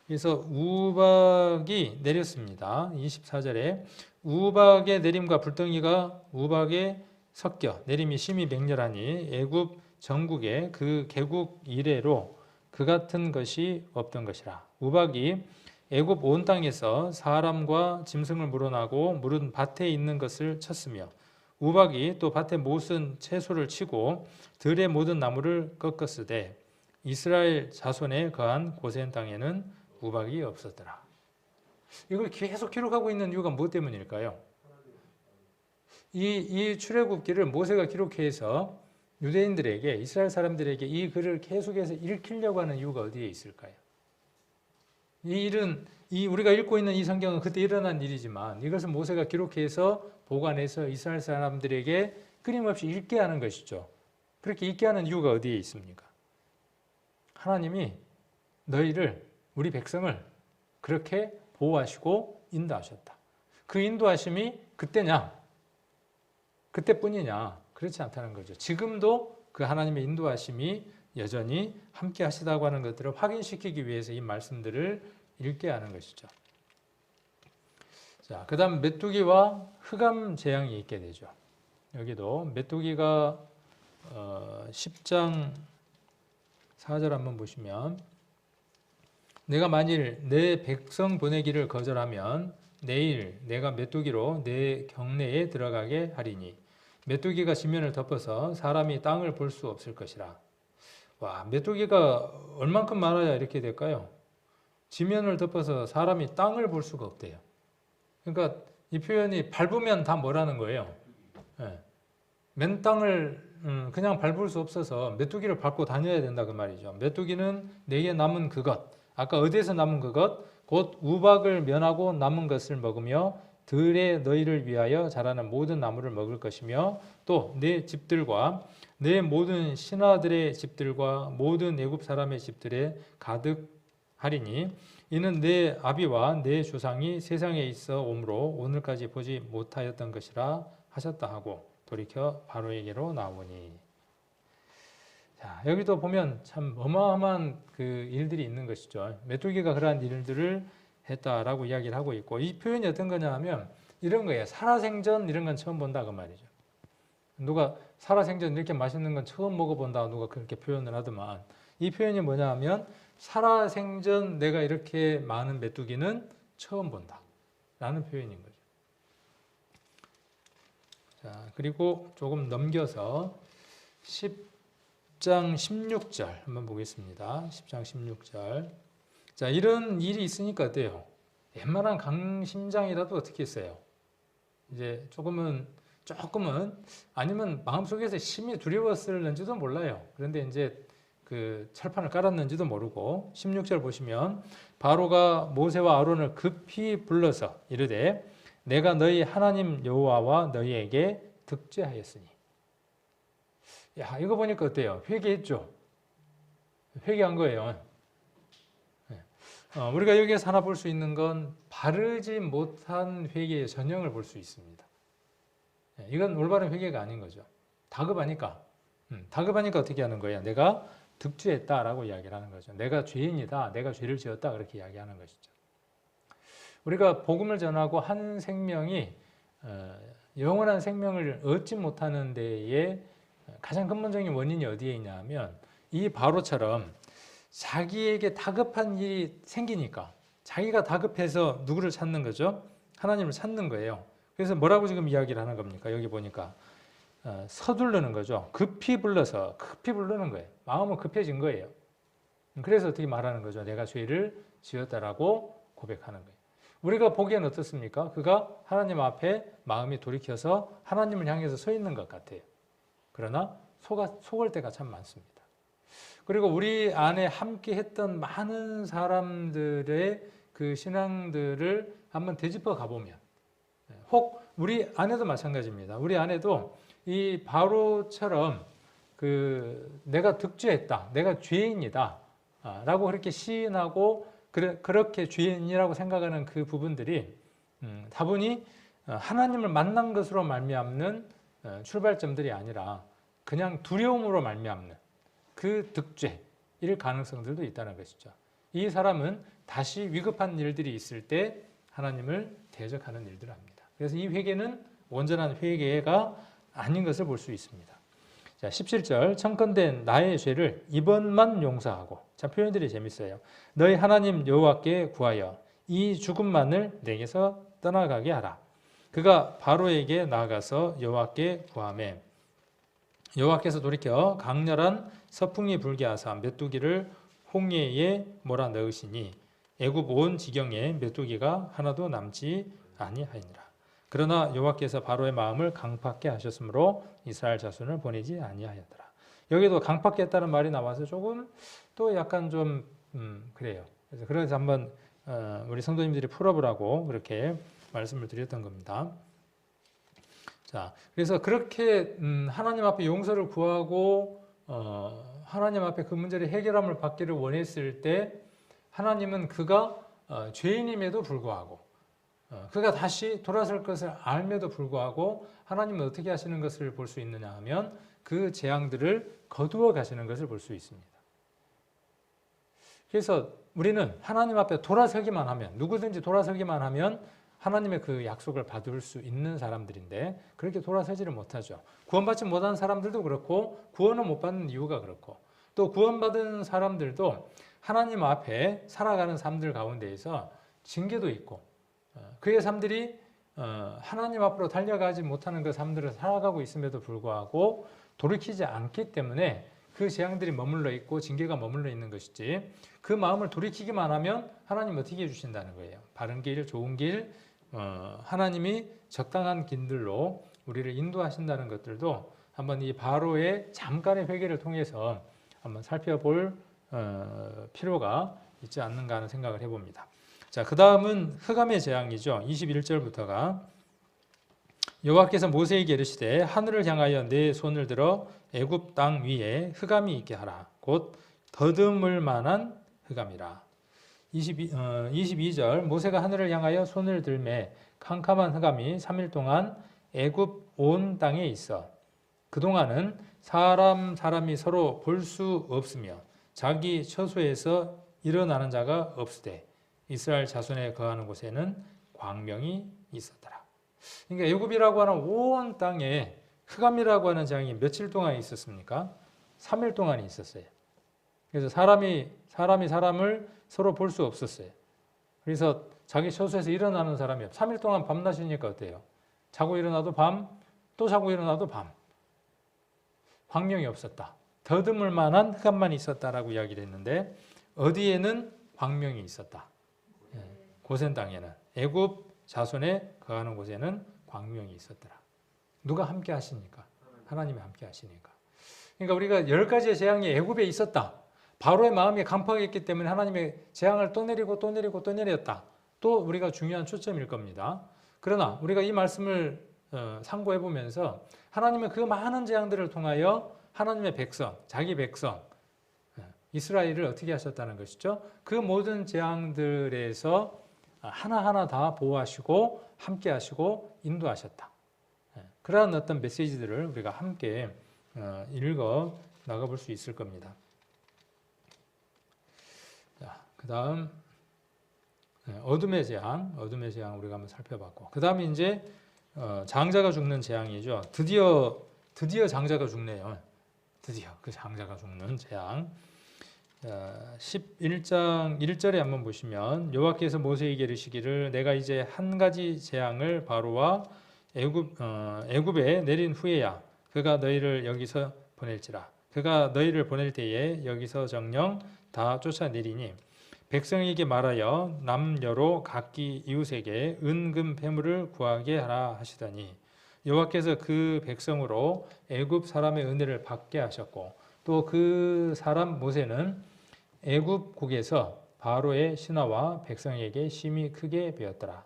그래서 우박이 내렸습니다. 24절에 우박의 내림과 불덩이가 우박에 섞여 내림이 심히 맹렬하니 애굽 전국에 그 개국 이래로 그 같은 것이 없던 것이라. 우박이 애굽 온 땅에서 사람과 짐승을 물어나고 물은 밭에 있는 것을 쳤으며 우박이 또 밭에 못은 채소를 치고 들의 모든 나무를 꺾었으되 이스라엘 자손에 거한 고센 땅에는 우박이 없었더라. 이걸 계속 기록하고 있는 이유가 무엇 때문일까요? 이 출애굽기를 모세가 기록해서 유대인들에게 이스라엘 사람들에게 이 글을 계속해서 읽히려고 하는 이유가 어디에 있을까요? 이 일은 우리가 읽고 있는 이 성경은 그때 일어난 일이지만 이것을 모세가 기록해서 보관해서 이스라엘 사람들에게 끊임없이 읽게 하는 것이죠. 그렇게 읽게 하는 이유가 어디에 있습니까? 하나님이 너희를 우리 백성을 그렇게 보호하시고 인도하셨다. 그 인도하심이 그때냐? 그때뿐이냐? 그렇지 않다는 거죠. 지금도 그 하나님의 인도하심이 여전히 함께 하시다고 하는 것들을 확인시키기 위해서 이 말씀들을 읽게 하는 것이죠. 자, 그 다음 메뚜기와 흑암 재앙이 있게 되죠. 여기도 메뚜기가 10장 4절 한번 보시면 내가 만일 내 백성 보내기를 거절하면 내일 내가 메뚜기로 내 경내에 들어가게 하리니 메뚜기가 지면을 덮어서 사람이 땅을 볼 수 없을 것이라. 와, 메뚜기가 얼만큼 많아야 이렇게 될까요? 지면을 덮어서 사람이 땅을 볼 수가 없대요. 그러니까 이 표현이 밟으면 다 뭐라는 거예요? 네. 맨 땅을 그냥 밟을 수 없어서 메뚜기를 밟고 다녀야 된다 그 말이죠. 메뚜기는 내게 남은 그것, 아까 어디에서 남은 그것, 곧 우박을 면하고 남은 것을 먹으며 들에 너희를 위하여 자라는 모든 나무를 먹을 것이며 또 내 집들과 내 모든 신하들의 집들과 모든 애굽 사람의 집들에 가득하리니 이는 내 아비와 내 조상이 세상에 있어 오므로 오늘까지 보지 못하였던 것이라 하셨다 하고 돌이켜 바로에게로 나오니. 자, 여기도 보면 참 어마어마한 그 일들이 있는 것이죠. 메뚜기가 그러한 일들을 했다라고 이야기를 하고 있고, 이 표현이 어떤 거냐 하면 이런 거예요. 살아생전 이런 건 처음 본다 그 말이죠. 누가 살아생전 이렇게 맛있는 건 처음 먹어본다 누가 그렇게 표현을 하더만, 이 표현이 뭐냐 하면 살아생전 내가 이렇게 많은 메뚜기는 처음 본다 라는 표현인 거죠. 자, 그리고 조금 넘겨서 10장 16절 한번 보겠습니다. 10장 16절. 자, 이런 일이 있으니까 어때요? 웬만한 강심장이라도 어떻게 했어요? 이제 조금은 아니면 마음속에서 심히 두려웠을는지도 몰라요. 그런데 이제 그 철판을 깔았는지도 모르고 16절 보시면 바로가 모세와 아론을 급히 불러서 이르되 내가 너희 하나님 여호와와 너희에게 득죄하였으니. 야, 이거 보니까 어때요? 회개했죠? 회개한 거예요. 우리가 여기에서 하나 볼 수 있는 건 바르지 못한 회개의 전형을 볼 수 있습니다. 이건 올바른 회개가 아닌 거죠. 다급하니까 어떻게 하는 거예요? 내가 득죄했다라고 이야기를 하는 거죠. 내가 죄인이다, 내가 죄를 지었다 그렇게 이야기하는 것이죠. 우리가 복음을 전하고 한 생명이 영원한 생명을 얻지 못하는 데에 가장 근본적인 원인이 어디에 있냐 하면 이 바로처럼 자기에게 다급한 일이 생기니까 자기가 다급해서 누구를 찾는 거죠? 하나님을 찾는 거예요. 그래서 뭐라고 지금 이야기를 하는 겁니까? 여기 보니까 서두르는 거죠. 급히 불러서 급히 부르는 거예요. 마음은 급해진 거예요. 그래서 어떻게 말하는 거죠? 내가 죄를 지었다라고 고백하는 거예요. 우리가 보기엔 어떻습니까? 그가 하나님 앞에 마음이 돌이켜서 하나님을 향해서 서 있는 것 같아요. 그러나 속을 때가 참 많습니다. 그리고 우리 안에 함께 했던 많은 사람들의 그 신앙들을 한번 되짚어 가보면, 혹 우리 안에도 마찬가지입니다. 우리 안에도 이 바로처럼 그 내가 득죄했다, 내가 죄인이다 라고 그렇게 시인하고 그렇게 죄인이라고 생각하는 그 부분들이 다분히 하나님을 만난 것으로 말미암는 출발점들이 아니라 그냥 두려움으로 말미암는 그 득죄일 가능성들도 있다는 것이죠. 이 사람은 다시 위급한 일들이 있을 때 하나님을 대적하는 일들을 합니다. 그래서 이 회개는 온전한 회개가 아닌 것을 볼 수 있습니다. 자, 17절 청컨대 나의 죄를 이번만 용서하고, 자, 표현들이 재밌어요. 너희 하나님 여호와께 구하여 이 죽음만을 내게서 떠나가게 하라. 그가 바로에게 나아가서 여호와께 구하매 여호와께서 돌이켜 강렬한 서풍이 불게 하사 메뚜기를 홍해에 몰아넣으시니 애굽 온 지경에 메뚜기가 하나도 남지 아니하니라. 그러나 여호와께서 바로의 마음을 강팍게 하셨으므로 이스라엘 자손을 보내지 아니하였더라. 여기도 강팍게 했다는 말이 나와서 조금 또 약간 좀 그래요. 그래서 한번 우리 성도님들이 풀어보라고 그렇게 말씀을 드렸던 겁니다. 자, 그래서 그렇게 하나님 앞에 용서를 구하고 하나님 앞에 그 문제를 해결함을 받기를 원했을 때 하나님은 그가 죄인임에도 불구하고 그가 다시 돌아설 것을 알매도 불구하고 하나님은 어떻게 하시는 것을 볼 수 있느냐 하면 그 재앙들을 거두어 가시는 것을 볼 수 있습니다. 그래서 우리는 하나님 앞에 돌아서기만 하면, 누구든지 돌아서기만 하면 하나님의 그 약속을 받을 수 있는 사람들인데 그렇게 돌아서지를 못하죠. 구원받지 못한 사람들도 그렇고 구원을 못 받는 이유가 그렇고 또 구원받은 사람들도 하나님 앞에 살아가는 삶들 가운데에서 징계도 있고 그의 삶들이 하나님 앞으로 달려가지 못하는 그 삶들을 살아가고 있음에도 불구하고 돌이키지 않기 때문에 그 재앙들이 머물러 있고 징계가 머물러 있는 것이지 그 마음을 돌이키기만 하면 하나님 어떻게 해주신다는 거예요. 바른 길, 좋은 길, 하나님이 적당한 길들로 우리를 인도하신다는 것들도 한번 이 바로의 잠깐의 회개를 통해서 한번 살펴볼 필요가 있지 않는가 하는 생각을 해봅니다. 자, 그 다음은 흑암의 재앙이죠. 21절부터가 여호와께서 모세에게 이르시되 하늘을 향하여 내 손을 들어 애굽 땅 위에 흑암이 있게 하라. 곧 더듬을 만한 흑암이라. 22절 모세가 하늘을 향하여 손을 들매 캄캄한 흑암이 3일 동안 애굽 온 땅에 있어 그동안은 사람이 서로 볼 수 없으며 자기 처소에서 일어나는 자가 없으되 이스라엘 자손에 거하는 곳에는 광명이 있었더라. 그러니까 애굽이라고 하는 온 땅에 흑암이라고 하는 재앙이 며칠 동안 있었습니까? 3일 동안 있었어요. 그래서 사람이 사람을 서로 볼 수 없었어요. 그래서 자기 처소에서 일어나는 사람이 3일 동안 밤낮이니까 어때요? 자고 일어나도 밤, 또 자고 일어나도 밤. 광명이 없었다. 더듬을 만한 흑암만 있었다라고 이야기를 했는데 어디에는 광명이 있었다. 고센 땅에는 애굽 자손에 거하는 곳에는 광명이 있었더라. 누가 함께 하시니까? 하나님이 함께 하시니까. 그러니까 우리가 10가지의 재앙이 애굽에 있었다. 바로의 마음이 강팍했기 때문에 하나님의 재앙을 또 내리고 또 내리고 또 내렸다. 또 우리가 중요한 초점일 겁니다. 그러나 우리가 이 말씀을 상고해 보면서 하나님은 그 많은 재앙들을 통하여 하나님의 백성, 자기 백성 이스라엘을 어떻게 하셨다는 것이죠? 그 모든 재앙들에서 하나하나 다 보호하시고 함께 하시고 인도하셨다. 그러한 어떤 메시지들을 우리가 함께 읽어 나가볼 수 있을 겁니다. 그 다음 어둠의 재앙 우리가 한번 살펴봤고 그 다음에 이제 장자가 죽는 재앙이죠. 드디어 장자가 죽네요. 드디어 그 장자가 죽는 재앙. 11장 1절에 한번 보시면 여호와께서 모세에게 이르시기를 내가 이제 한 가지 재앙을 바로와 애굽에 내린 후에야 그가 너희를 여기서 보낼지라. 그가 너희를 보낼 때에 여기서 정령 다 쫓아내리니 백성에게 말하여 남녀로 각기 이웃에게 은금 패물을 구하게 하라 하시더니 여호와께서 그 백성으로 애굽 사람의 은혜를 받게 하셨고 또 그 사람 모세는 애굽국에서 바로의 신하와 백성에게 심히 크게 배웠더라.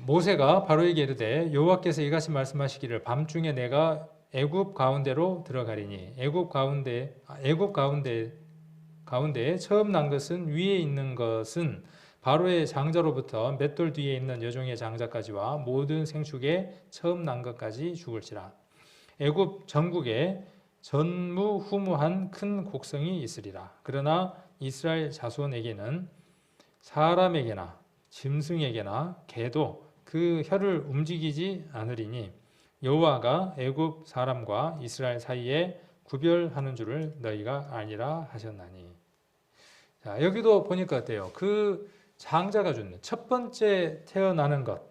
모세가 바로에게 이르되 여호와께서 이같이 말씀하시기를 밤중에 내가 애굽 가운데로 들어가리니 애굽 가운데에 처음 난 것은 위에 있는 것은 바로의 장자로부터 맷돌 뒤에 있는 여종의 장자까지와 모든 생축에 처음 난 것까지 죽을지라. 애굽 전국에 전무후무한 큰 곡성이 있으리라. 그러나 이스라엘 자손에게는 사람에게나 짐승에게나 개도 그 혀를 움직이지 않으리니 여호와가 애굽 사람과 이스라엘 사이에 구별하는 줄을 너희가 아니라 하셨나니. 자, 여기도 보니까 어때요? 그 장자가 죽는 첫 번째 태어나는 것,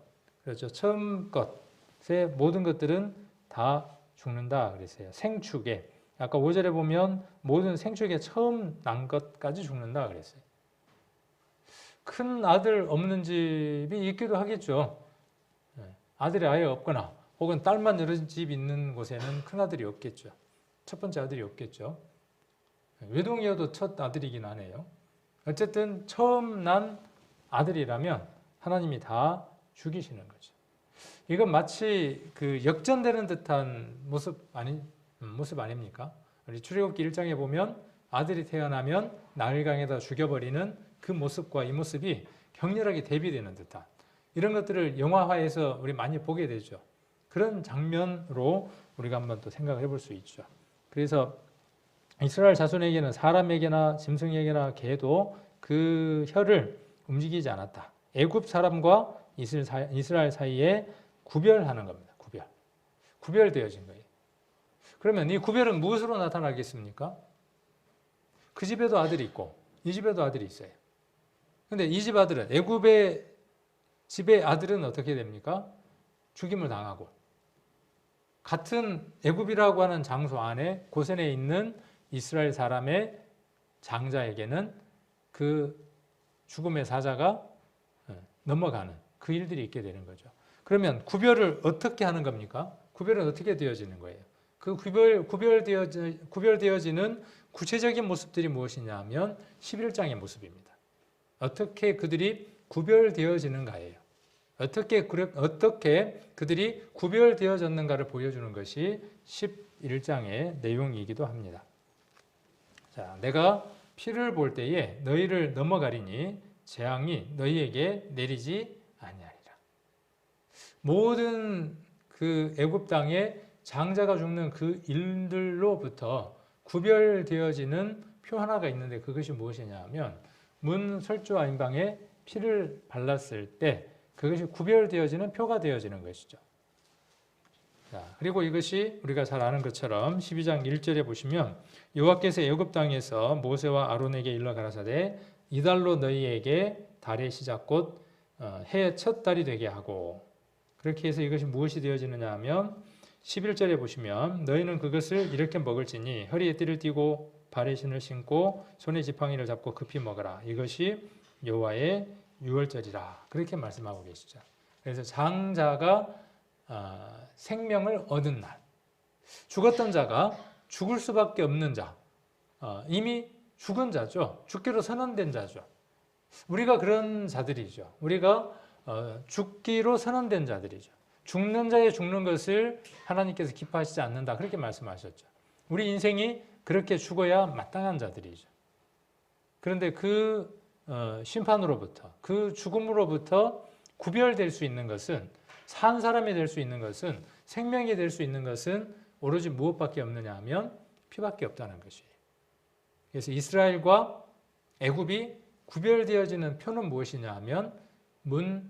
그렇죠? 처음 것의 모든 것들은 다 죽는다 그랬어요. 생축에 아까 5절에 보면 모든 생축에 처음 난 것까지 죽는다 그랬어요. 큰 아들 없는 집이 있기도 하겠죠. 아들이 아예 없거나 혹은 딸만 여러 집 있는 곳에는 큰 아들이 없겠죠. 첫 번째 아들이 없겠죠. 외동이어도 첫 아들이긴 하네요. 어쨌든 처음 난 아들이라면 하나님이 다 죽이시는 거죠. 이건 마치 그 역전되는 듯한 모습 아닙니까? 우리 출애굽기 1장에 보면 아들이 태어나면 나일강에다 죽여버리는 그 모습과 이 모습이 격렬하게 대비되는 듯한 이런 것들을 영화화해서 우리 많이 보게 되죠. 그런 장면으로 우리가 한번 또 생각을 해볼 수 있죠. 그래서 이스라엘 자손에게는 사람에게나 짐승에게나 개도 그 혀를 움직이지 않았다. 애굽 사람과 이스라엘 사이에 구별하는 겁니다. 구별되어진 거예요. 그러면 이 구별은 무엇으로 나타나겠습니까? 그 집에도 아들이 있고 이 집에도 아들이 있어요. 근데 이 집 아들은, 애굽의 집의 아들은 어떻게 됩니까? 죽임을 당하고, 같은 애굽이라고 하는 장소 안에 고센에 있는 이스라엘 사람의 장자에게는 그 죽음의 사자가 넘어가는 그 일들이 있게 되는 거죠. 그러면 구별을 어떻게 하는 겁니까? 구별은 어떻게 되어지는 거예요? 그 구별되어지는 구체적인 모습들이 무엇이냐 하면 11장의 모습입니다. 어떻게 그들이 구별되어지는가예요. 어떻게 그들이 구별되어졌는가를 보여주는 것이 11장의 내용이기도 합니다. 자, 내가 피를 볼 때에 너희를 넘어가리니 재앙이 너희에게 내리지 아니하리라. 모든 그 애굽 땅에 장자가 죽는 그 일들로부터 구별되어지는 표 하나가 있는데 그것이 무엇이냐 하면 문 설주와 임방에 피를 발랐을 때 그것이 구별되어지는 표가 되어지는 것이죠. 자, 그리고 이것이 우리가 잘 아는 것처럼 12장 1절에 보시면 여호와께서 애굽 땅에서 모세와 아론에게 일러 가라사대 이달로 너희에게 달의 시작 곧 해의 첫 달이 되게 하고, 그렇게 해서 이것이 무엇이 되어지느냐 하면 11절에 보시면 너희는 그것을 이렇게 먹을지니 허리에 띠를 띠고 발에 신을 신고 손에 지팡이를 잡고 급히 먹어라. 이것이 여호와의 유월절이라. 그렇게 말씀하고 계시죠. 그래서 장자가 생명을 얻은 날, 죽었던 자가 죽을 수밖에 없는 자, 이미 죽은 자죠. 죽기로 선언된 자죠. 우리가 그런 자들이죠. 우리가 죽기로 선언된 자들이죠. 죽는 자의 죽는 것을 하나님께서 기뻐하시지 않는다. 그렇게 말씀하셨죠. 우리 인생이 그렇게 죽어야 마땅한 자들이죠. 그런데 그 심판으로부터, 그 죽음으로부터 구별될 수 있는 것은, 산 사람이 될 수 있는 것은, 생명이 될 수 있는 것은 오로지 무엇밖에 없느냐 하면 피밖에 없다는 것이에요. 그래서 이스라엘과 애굽이 구별되어지는 표는 무엇이냐 하면 문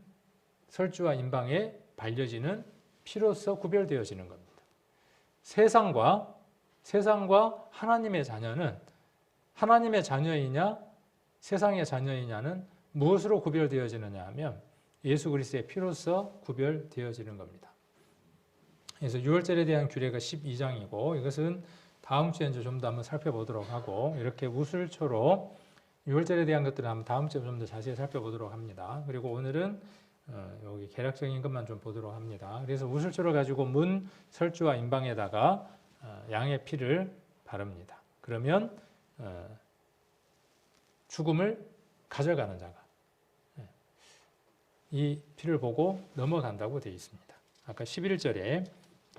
설주와 임방에 발려지는 피로서 구별되어지는 겁니다. 세상과 하나님의 자녀는 하나님의 자녀이냐 세상의 자녀이냐는 무엇으로 구별되어지느냐 하면 예수 그리스도의 피로서 구별되어지는 겁니다. 그래서 유월절에 대한 규례가 12장이고 이것은 다음 주에 좀 더 한번 살펴보도록 하고, 이렇게 우슬초로 유월절에 대한 것들은 한번 다음 주에 좀 더 자세히 살펴보도록 합니다. 그리고 오늘은 여기 개략적인 것만 좀 보도록 합니다. 그래서 우슬초를 가지고 문 설주와 임방에다가 양의 피를 바릅니다. 그러면 죽음을 가져가는 자가 이 피를 보고 넘어간다고 되어 있습니다. 아까 11절에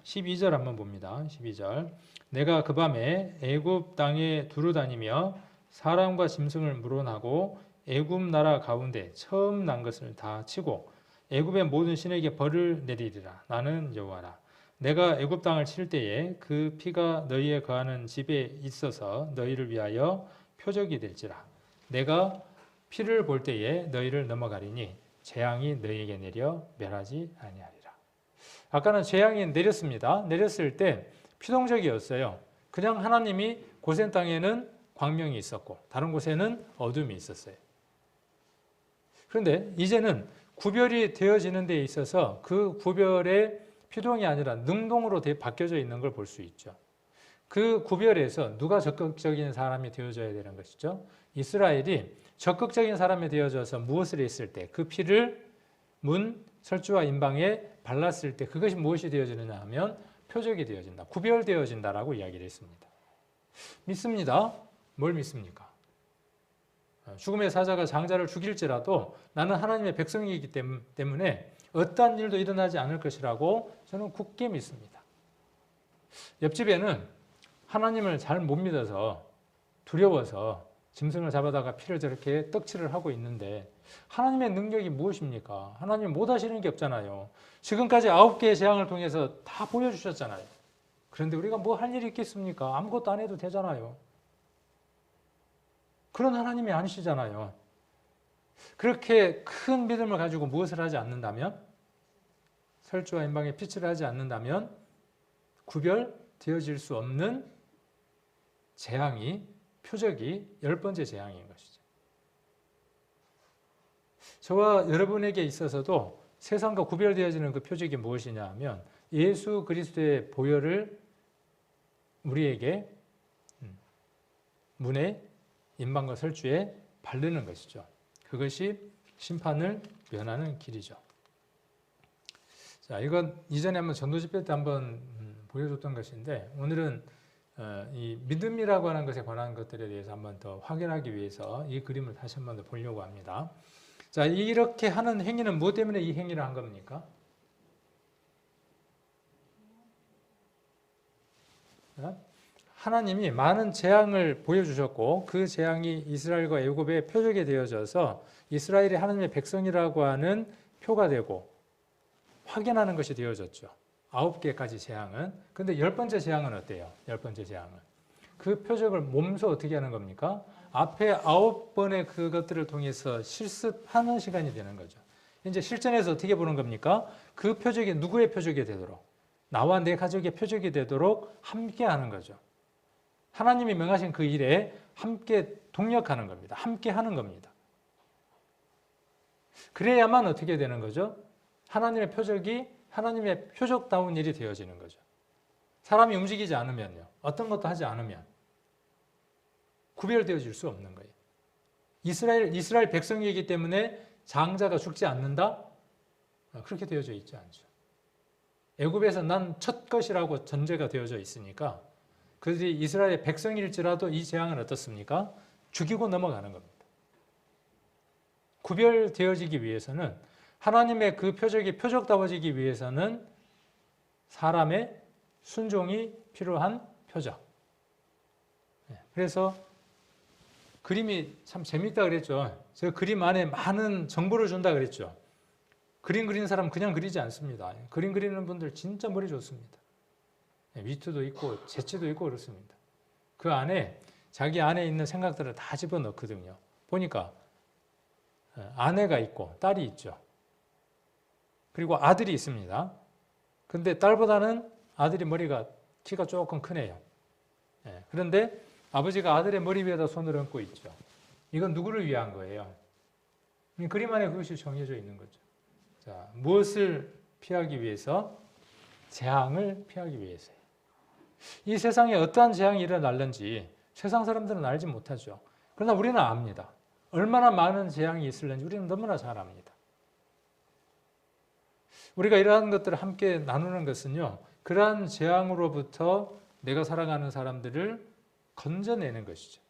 12절 한번 봅니다. 12절 내가 그 밤에 애굽 땅에 두루 다니며 사람과 짐승을 물어나고 애굽 나라 가운데 처음 난 것을 다 치고 애굽의 모든 신에게 벌을 내리리라. 나는 여호와라. 내가 애굽 땅을 칠 때에 그 피가 너희에 거하는 집에 있어서 너희를 위하여 표적이 될지라. 내가 피를 볼 때에 너희를 넘어가리니 재앙이 너희에게 내려 멸하지 아니하리라. 아까는 재앙이 내렸습니다. 내렸을 때 피동적이었어요. 그냥 하나님이 고센 땅에는 광명이 있었고 다른 곳에는 어둠이 있었어요. 그런데 이제는 구별이 되어지는 데 있어서 그 구별의 피동이 아니라 능동으로 바뀌어져 있는 걸 볼 수 있죠. 그 구별에서 누가 적극적인 사람이 되어져야 되는 것이죠. 이스라엘이 적극적인 사람이 되어져서 무엇을 했을 때 그 피를 문 설주와 임방에 발랐을 때 그것이 무엇이 되어지느냐 하면 표적이 되어진다. 구별되어진다라고 이야기를 했습니다. 믿습니다. 뭘 믿습니까? 죽음의 사자가 장자를 죽일지라도 나는 하나님의 백성이기 때문에 어떠한 일도 일어나지 않을 것이라고 저는 굳게 믿습니다. 옆집에는 하나님을 잘 못 믿어서 두려워서 짐승을 잡아다가 피를 저렇게 떡칠을 하고 있는데 하나님의 능력이 무엇입니까? 하나님 못 하시는 게 없잖아요. 지금까지 9개의 재앙을 통해서 다 보여주셨잖아요. 그런데 우리가 뭐 할 일이 있겠습니까? 아무것도 안 해도 되잖아요. 그런 하나님이 아니시잖아요. 그렇게 큰 믿음을 가지고 무엇을 하지 않는다면, 설주와 임방에 빛을 하지 않는다면 구별되어질 수 없는 재앙이, 표적이 10번째 재앙인 것이죠. 저와 여러분에게 있어서도 세상과 구별되어지는 그 표적이 무엇이냐 하면 예수 그리스도의 보혈을 우리에게 문에, 임방과 설주에 바르는 것이죠. 그것이 심판을 면하는 길이죠. 자, 이건 이전에 한번 전도집회 때 한번 보여줬던 것인데, 오늘은 이 믿음이라고 하는 것에 관한 것들에 대해서 한번 더 확인하기 위해서 이 그림을 다시 한번 더 보려고 합니다. 자, 이렇게 하는 행위는 무엇 때문에 이 행위를 한 겁니까? 하나님이 많은 재앙을 보여주셨고 그 재앙이 이스라엘과 애굽의 표적이 되어져서 이스라엘이 하나님의 백성이라고 하는 표가 되고 확인하는 것이 되어졌죠. 9개까지 재앙은. 근데 10번째 재앙은 어때요? 10번째 재앙은. 그 표적을 몸소 어떻게 하는 겁니까? 앞에 9번의 그것들을 통해서 실습하는 시간이 되는 거죠. 이제 실전에서 어떻게 보는 겁니까? 그 표적이 누구의 표적이 되도록, 나와 내 가족의 표적이 되도록 함께 하는 거죠. 하나님이 명하신 그 일에 함께 동력하는 겁니다. 함께 하는 겁니다. 그래야만 어떻게 되는 거죠? 하나님의 표적이 하나님의 표적다운 일이 되어지는 거죠. 사람이 움직이지 않으면요. 어떤 것도 하지 않으면 구별되어질 수 없는 거예요. 이스라엘 백성이기 때문에 장자가 죽지 않는다? 그렇게 되어져 있지 않죠. 애굽에서 난 첫 것이라고 전제가 되어져 있으니까 그들이 이스라엘의 백성일지라도 이 재앙은 어떻습니까? 죽이고 넘어가는 겁니다. 구별되어지기 위해서는, 하나님의 그 표적이 표적다워지기 위해서는 사람의 순종이 필요한 표적. 그래서 그림이 참 재밌다 그랬죠. 제가 그림 안에 많은 정보를 준다 그랬죠. 그림 그리는 사람 그냥 그리지 않습니다. 그림 그리는 분들 진짜 머리 좋습니다. 위트도 있고 재치도 있고 그렇습니다. 그 안에 자기 안에 있는 생각들을 다 집어넣거든요. 보니까 아내가 있고 딸이 있죠. 그리고 아들이 있습니다. 근데 딸보다는 아들이 키가 조금 크네요. 그런데 아버지가 아들의 머리 위에다 손을 얹고 있죠. 이건 누구를 위한 거예요? 그림 안에 그것이 정해져 있는 거죠. 자, 무엇을 피하기 위해서? 재앙을 피하기 위해서요. 이 세상에 어떠한 재앙이 일어날는지 세상 사람들은 알지 못하죠. 그러나 우리는 압니다. 얼마나 많은 재앙이 있을는지 우리는 너무나 잘 압니다. 우리가 이러한 것들을 함께 나누는 것은요, 그러한 재앙으로부터 내가 살아가는 사람들을 건져내는 것이죠.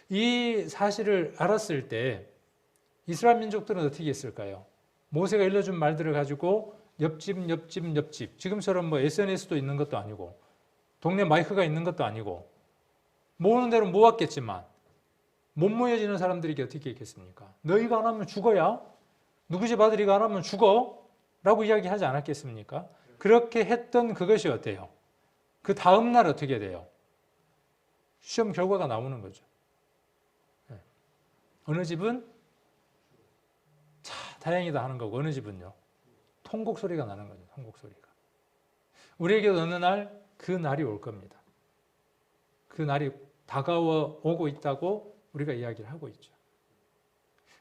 이 사실을 알았을 때 이스라엘 민족들은 어떻게 했을까요? 모세가 일러준 말들을 가지고 옆집 지금처럼 뭐 SNS도 있는 것도 아니고 동네 마이크가 있는 것도 아니고 모으는 대로 모았겠지만 못 모여지는 사람들에게 어떻게 했겠습니까? 너희가 안 하면 죽어야? 누구 집 아들이 안 하면 죽어? 라고 이야기하지 않았겠습니까? 그렇게 했던 그것이 어때요? 그 다음 날 어떻게 돼요? 시험 결과가 나오는 거죠. 어느 집은 다행이다 하는 거고, 어느 집은요, 통곡 소리가 나는 거죠. 통곡 소리가. 우리에게도 어느 날 그 날이 올 겁니다. 그 날이 다가와 오고 있다고 우리가 이야기를 하고 있죠.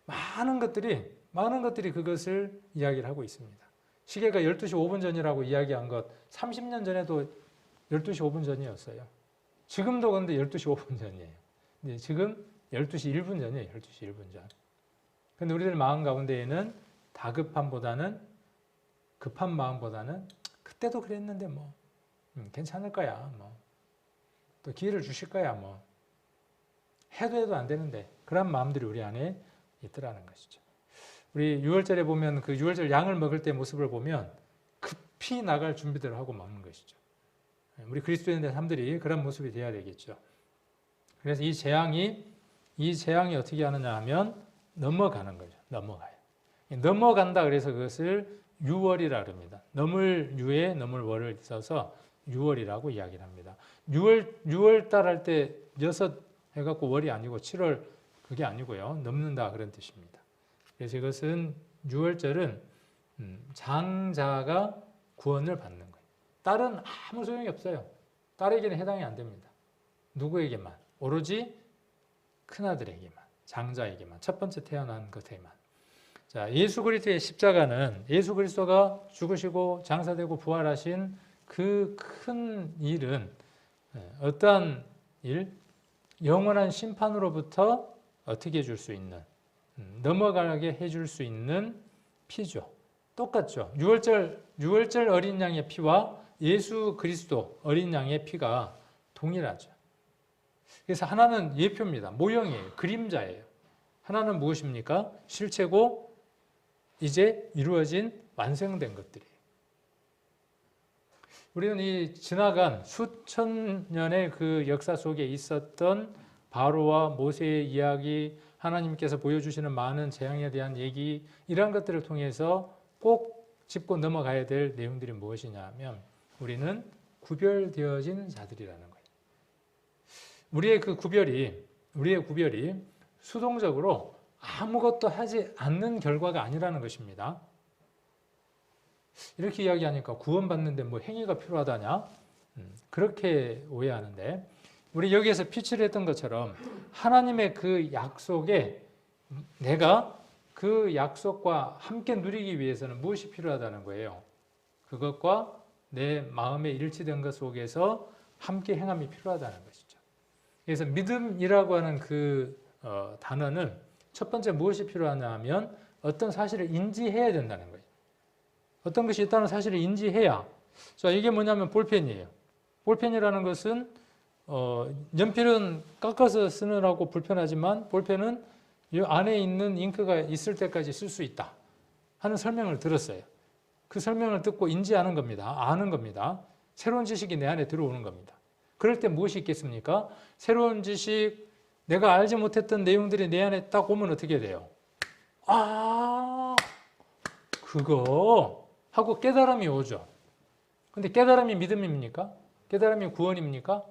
많은 것들이 그것을 이야기를 하고 있습니다. 시계가 12시 5분 전이라고 이야기한 것 30년 전에도 12시 5분 전이었어요. 지금도 근데 12시 5분 전이에요. 근데 지금 12시 1분 전이에요. 12시 1분 전. 근데 우리들 마음 가운데에는 다급함보다는, 급한 마음보다는 그때도 그랬는데 뭐 괜찮을 거야, 뭐 또 기회를 주실 거야, 뭐 해도 안 되는데, 그런 마음들이 우리 안에 있더라는 것이죠. 우리 6월절에 보면 그 6월절 양을 먹을 때 모습을 보면 급히 나갈 준비들을 하고 먹는 것이죠. 우리 그리스도인의 삶들이 그런 모습이 되어야 되겠죠. 그래서 이 재앙이 어떻게 하느냐 하면 넘어가는 거죠. 넘어간다. 그래서 그것을 유월이라 그럽니다. 넘을 유에 넘을 월을 써서 유월이라고 이야기를 합니다. 6월 달 할 때 6 해갖고 월이 아니고 7월 그게 아니고요. 넘는다 그런 뜻입니다. 그래서 이것은 유월절은 장자가 구원을 받는 거예요. 딸은 아무 소용이 없어요. 딸에게는 해당이 안 됩니다. 누구에게만? 오로지 큰아들에게만, 장자에게만, 첫 번째 태어난 것에만. 자, 예수 그리스도의 십자가는 예수 그리스도가 죽으시고 장사되고 부활하신 그 큰 일은 어떠한 일? 영원한 심판으로부터 어떻게 해줄 수 있는, 넘어가게 해줄 수 있는 피죠. 똑같죠. 유월절 어린 양의 피와 예수 그리스도 어린 양의 피가 동일하죠. 그래서 하나는 예표입니다. 모형이에요. 그림자예요. 하나는 무엇입니까? 실체고 이제 이루어진 완성된 것들이에요. 우리는 이 지나간 수천 년의 그 역사 속에 있었던 바로와 모세의 이야기, 하나님께서 보여주시는 많은 재앙에 대한 얘기, 이러한 것들을 통해서 꼭 짚고 넘어가야 될 내용들이 무엇이냐 하면 우리는 구별되어진 자들이라는 거예요. 우리의 구별이 수동적으로 아무것도 하지 않는 결과가 아니라는 것입니다. 이렇게 이야기하니까 구원받는데 뭐 행위가 필요하다냐? 그렇게 오해하는데, 우리 여기에서 피치를 했던 것처럼 하나님의 그 약속에 내가 그 약속과 함께 누리기 위해서는 무엇이 필요하다는 거예요? 그것과 내 마음에 일치된 것 속에서 함께 행함이 필요하다는 것이죠. 그래서 믿음이라고 하는 그 단어는 첫 번째 무엇이 필요하냐 하면 어떤 사실을 인지해야 된다는 거예요. 어떤 것이 있다는 사실을 인지해야. 자, 이게 뭐냐면 볼펜이에요. 볼펜이라는 것은 연필은 깎아서 쓰느라고 불편하지만 볼펜은 이 안에 있는 잉크가 있을 때까지 쓸 수 있다 하는 설명을 들었어요. 그 설명을 듣고 인지하는 겁니다. 아는 겁니다. 새로운 지식이 내 안에 들어오는 겁니다. 그럴 때 무엇이 있겠습니까? 새로운 지식, 내가 알지 못했던 내용들이 내 안에 딱 오면 어떻게 돼요? 아, 그거 하고 깨달음이 오죠. 근데 깨달음이 믿음입니까? 깨달음이 구원입니까?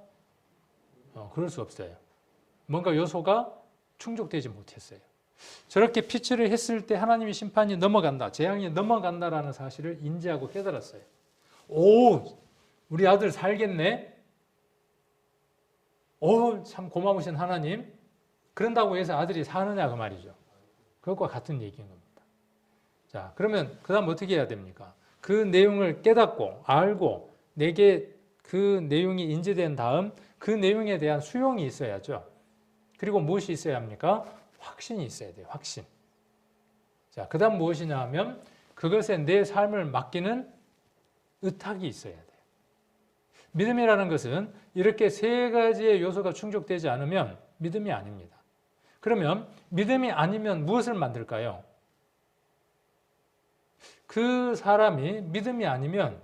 그럴 수 없어요. 뭔가 요소가 충족되지 못했어요. 저렇게 피치를 했을 때 하나님의 심판이 넘어간다, 재앙이 넘어간다라는 사실을 인지하고 깨달았어요. 오, 우리 아들 살겠네? 오, 참 고마우신 하나님. 그런다고 해서 아들이 사느냐 그 말이죠. 그것과 같은 얘기인 겁니다. 자, 그러면 그 다음 어떻게 해야 됩니까? 그 내용을 깨닫고 알고 내게 그 내용이 인지된 다음 그 내용에 대한 수용이 있어야죠. 그리고 무엇이 있어야 합니까? 확신이 있어야 돼요. 확신. 자, 그 다음 무엇이냐 하면 그것에 내 삶을 맡기는 의탁이 있어야 돼요. 믿음이라는 것은 이렇게 세 가지의 요소가 충족되지 않으면 믿음이 아닙니다. 그러면 믿음이 아니면 무엇을 만들까요? 그 사람이 믿음이 아니면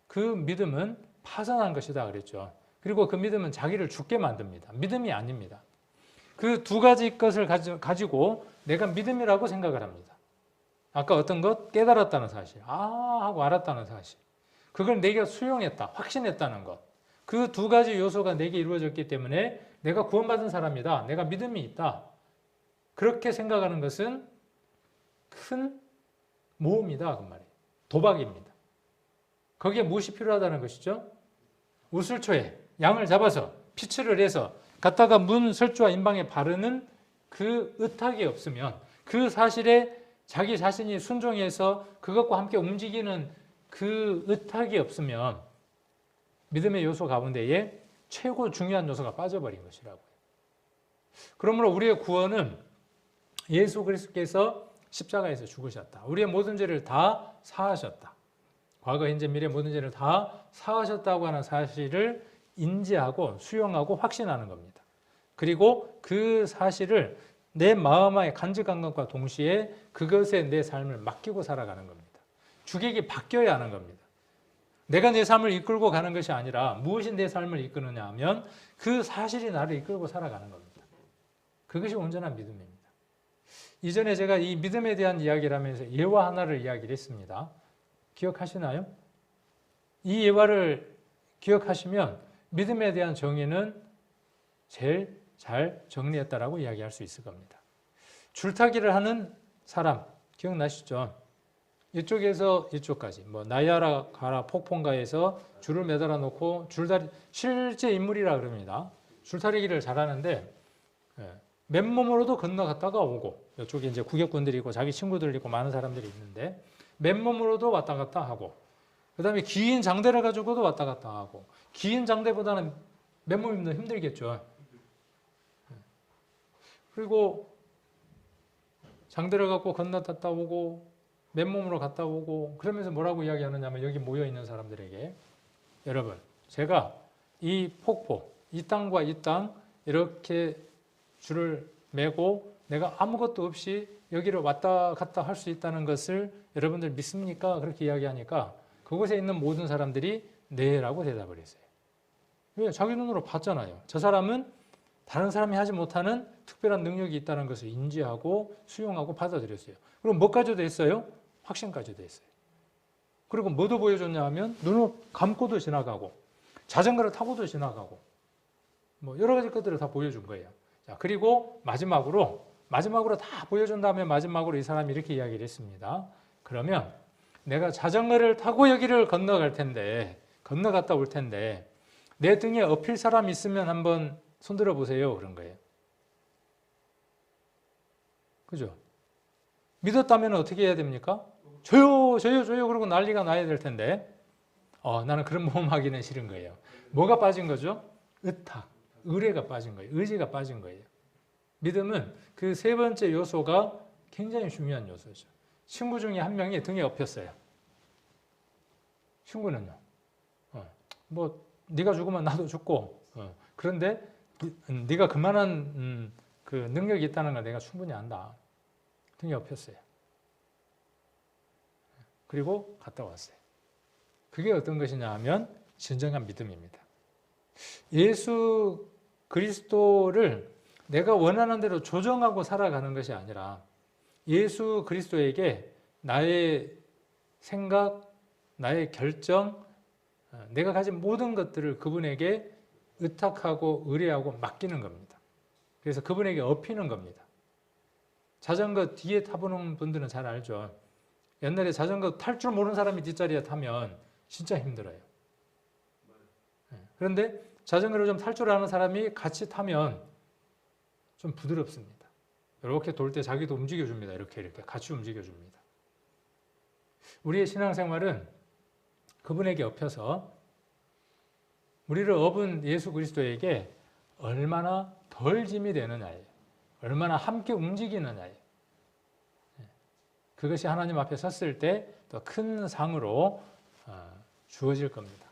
그 믿음은 파산한 것이다 그랬죠. 그리고 그 믿음은 자기를 죽게 만듭니다. 믿음이 아닙니다. 그 두 가지 것을 가지고 내가 믿음이라고 생각을 합니다. 아까 어떤 것? 깨달았다는 사실. 아 하고 알았다는 사실. 그걸 내가 수용했다, 확신했다는 것. 그 두 가지 요소가 내게 이루어졌기 때문에 내가 구원받은 사람이다. 내가 믿음이 있다. 그렇게 생각하는 것은 큰 모험이다 그 말이에요. 도박입니다. 거기에 무엇이 필요하다는 것이죠? 우슬초에 양을 잡아서 피치를 해서 갖다가 문 설주와 임방에 바르는 그 의탁이 없으면, 그 사실에 자기 자신이 순종해서 그것과 함께 움직이는 그 의탁이 없으면 믿음의 요소 가운데에 최고 중요한 요소가 빠져버린 것이라고요. 그러므로 우리의 구원은 예수 그리스도께서 십자가에서 죽으셨다. 우리의 모든 죄를 다 사하셨다. 과거, 현재, 미래 모든 죄를 다 사하셨다고 하는 사실을 인지하고 수용하고 확신하는 겁니다. 그리고 그 사실을 내 마음에 간직한 것과 동시에 그것에 내 삶을 맡기고 살아가는 겁니다. 주객이 바뀌어야 하는 겁니다. 내가 내 삶을 이끌고 가는 것이 아니라 무엇이 내 삶을 이끄느냐 하면 그 사실이 나를 이끌고 살아가는 겁니다. 그것이 온전한 믿음입니다. 이전에 제가 이 믿음에 대한 이야기를 하면서 예화 하나를 이야기를 했습니다. 기억하시나요? 이 예화를 기억하시면 믿음에 대한 정의는 제일 잘 정리했다라고 이야기할 수 있을 겁니다. 줄타기를 하는 사람 기억나시죠? 이쪽에서 이쪽까지 뭐 나이아가라 가라 폭포가에서 줄을 매달아 놓고 줄다리 실제 인물이라 그럽니다. 줄다리기를 잘하는데 맨몸으로도 건너갔다가 오고 이쪽에 이제 구경꾼들이 있고 자기 친구들 있고 많은 사람들이 있는데 맨몸으로도 왔다 갔다 하고 그다음에 긴 장대를 가지고도 왔다 갔다 하고 긴 장대보다는 맨몸이면 더 힘들겠죠. 그리고 장대를 갖고 건너갔다 오고 맨몸으로 갔다 오고 그러면서 뭐라고 이야기하느냐면 여기 모여 있는 사람들에게 여러분 제가 이 폭포 이 땅과 이 땅 이렇게 줄을 매고 내가 아무것도 없이 여기를 왔다 갔다 할 수 있다는 것을 여러분들 믿습니까? 그렇게 이야기하니까 그곳에 있는 모든 사람들이 네라고 대답을 했어요. 왜? 자기 눈으로 봤잖아요. 저 사람은 다른 사람이 하지 못하는 특별한 능력이 있다는 것을 인지하고 수용하고 받아들였어요. 그럼 뭐까지도 했어요? 확신까지도 했어요. 그리고 뭐도 보여줬냐 하면 눈을 감고도 지나가고 자전거를 타고도 지나가고 뭐 여러 가지 것들을 다 보여준 거예요. 자, 그리고 마지막으로 다 보여준 다음에 마지막으로 이 사람이 이렇게 이야기를 했습니다. 그러면 내가 자전거를 타고 여기를 건너갔다 올 텐데 내 등에 업힐 사람 있으면 한번 손들어 보세요. 그런 거예요. 그죠? 믿었다면 어떻게 해야 됩니까? 저요 그러고 난리가 나야 될 텐데 나는 그런 모험하기는 싫은 거예요. 뭐가 빠진 거죠? 의뢰가 빠진 거예요. 의지가 빠진 거예요. 믿음은 그 세 번째 요소가 굉장히 중요한 요소죠. 친구 중에 한 명이 등에 업혔어요. 친구는요. 뭐 네가 죽으면 나도 죽고 그런데 네가 그만한 그 능력이 있다는 걸 내가 충분히 안다. 등에 업혔어요. 그리고 갔다 왔어요. 그게 어떤 것이냐 하면 진정한 믿음입니다. 예수 그리스도를 내가 원하는 대로 조정하고 살아가는 것이 아니라 예수 그리스도에게 나의 생각, 나의 결정, 내가 가진 모든 것들을 그분에게 의탁하고 의뢰하고 맡기는 겁니다. 그래서 그분에게 업히는 겁니다. 자전거 뒤에 타보는 분들은 잘 알죠. 옛날에 자전거 탈 줄 모르는 사람이 뒷자리에 타면 진짜 힘들어요. 그런데 자전거를 좀 탈 줄 아는 사람이 같이 타면 좀 부드럽습니다. 이렇게 돌 때 자기도 움직여줍니다. 이렇게 같이 움직여줍니다. 우리의 신앙생활은 그분에게 업혀서 우리를 업은 예수 그리스도에게 얼마나 덜 짐이 되느냐예요. 얼마나 함께 움직이느냐예요. 그것이 하나님 앞에 섰을 때 더 큰 상으로 주어질 겁니다.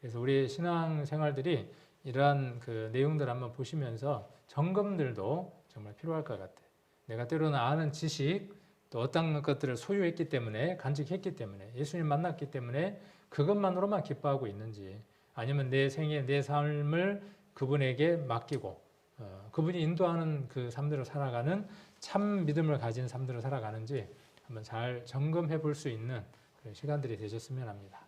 그래서 우리 신앙생활들이 이러한 그 내용들 한번 보시면서 점검들도 정말 필요할 것 같아요. 내가 때로는 아는 지식 또 어떤 것들을 소유했기 때문에 간직했기 때문에 예수님 만났기 때문에 그것만으로만 기뻐하고 있는지 아니면 내 생애 내 삶을 그분에게 맡기고 그분이 인도하는 그 삶들을 살아가는 참 믿음을 가진 삶들을 살아가는지 한번 잘 점검해 볼 수 있는 그런 시간들이 되셨으면 합니다.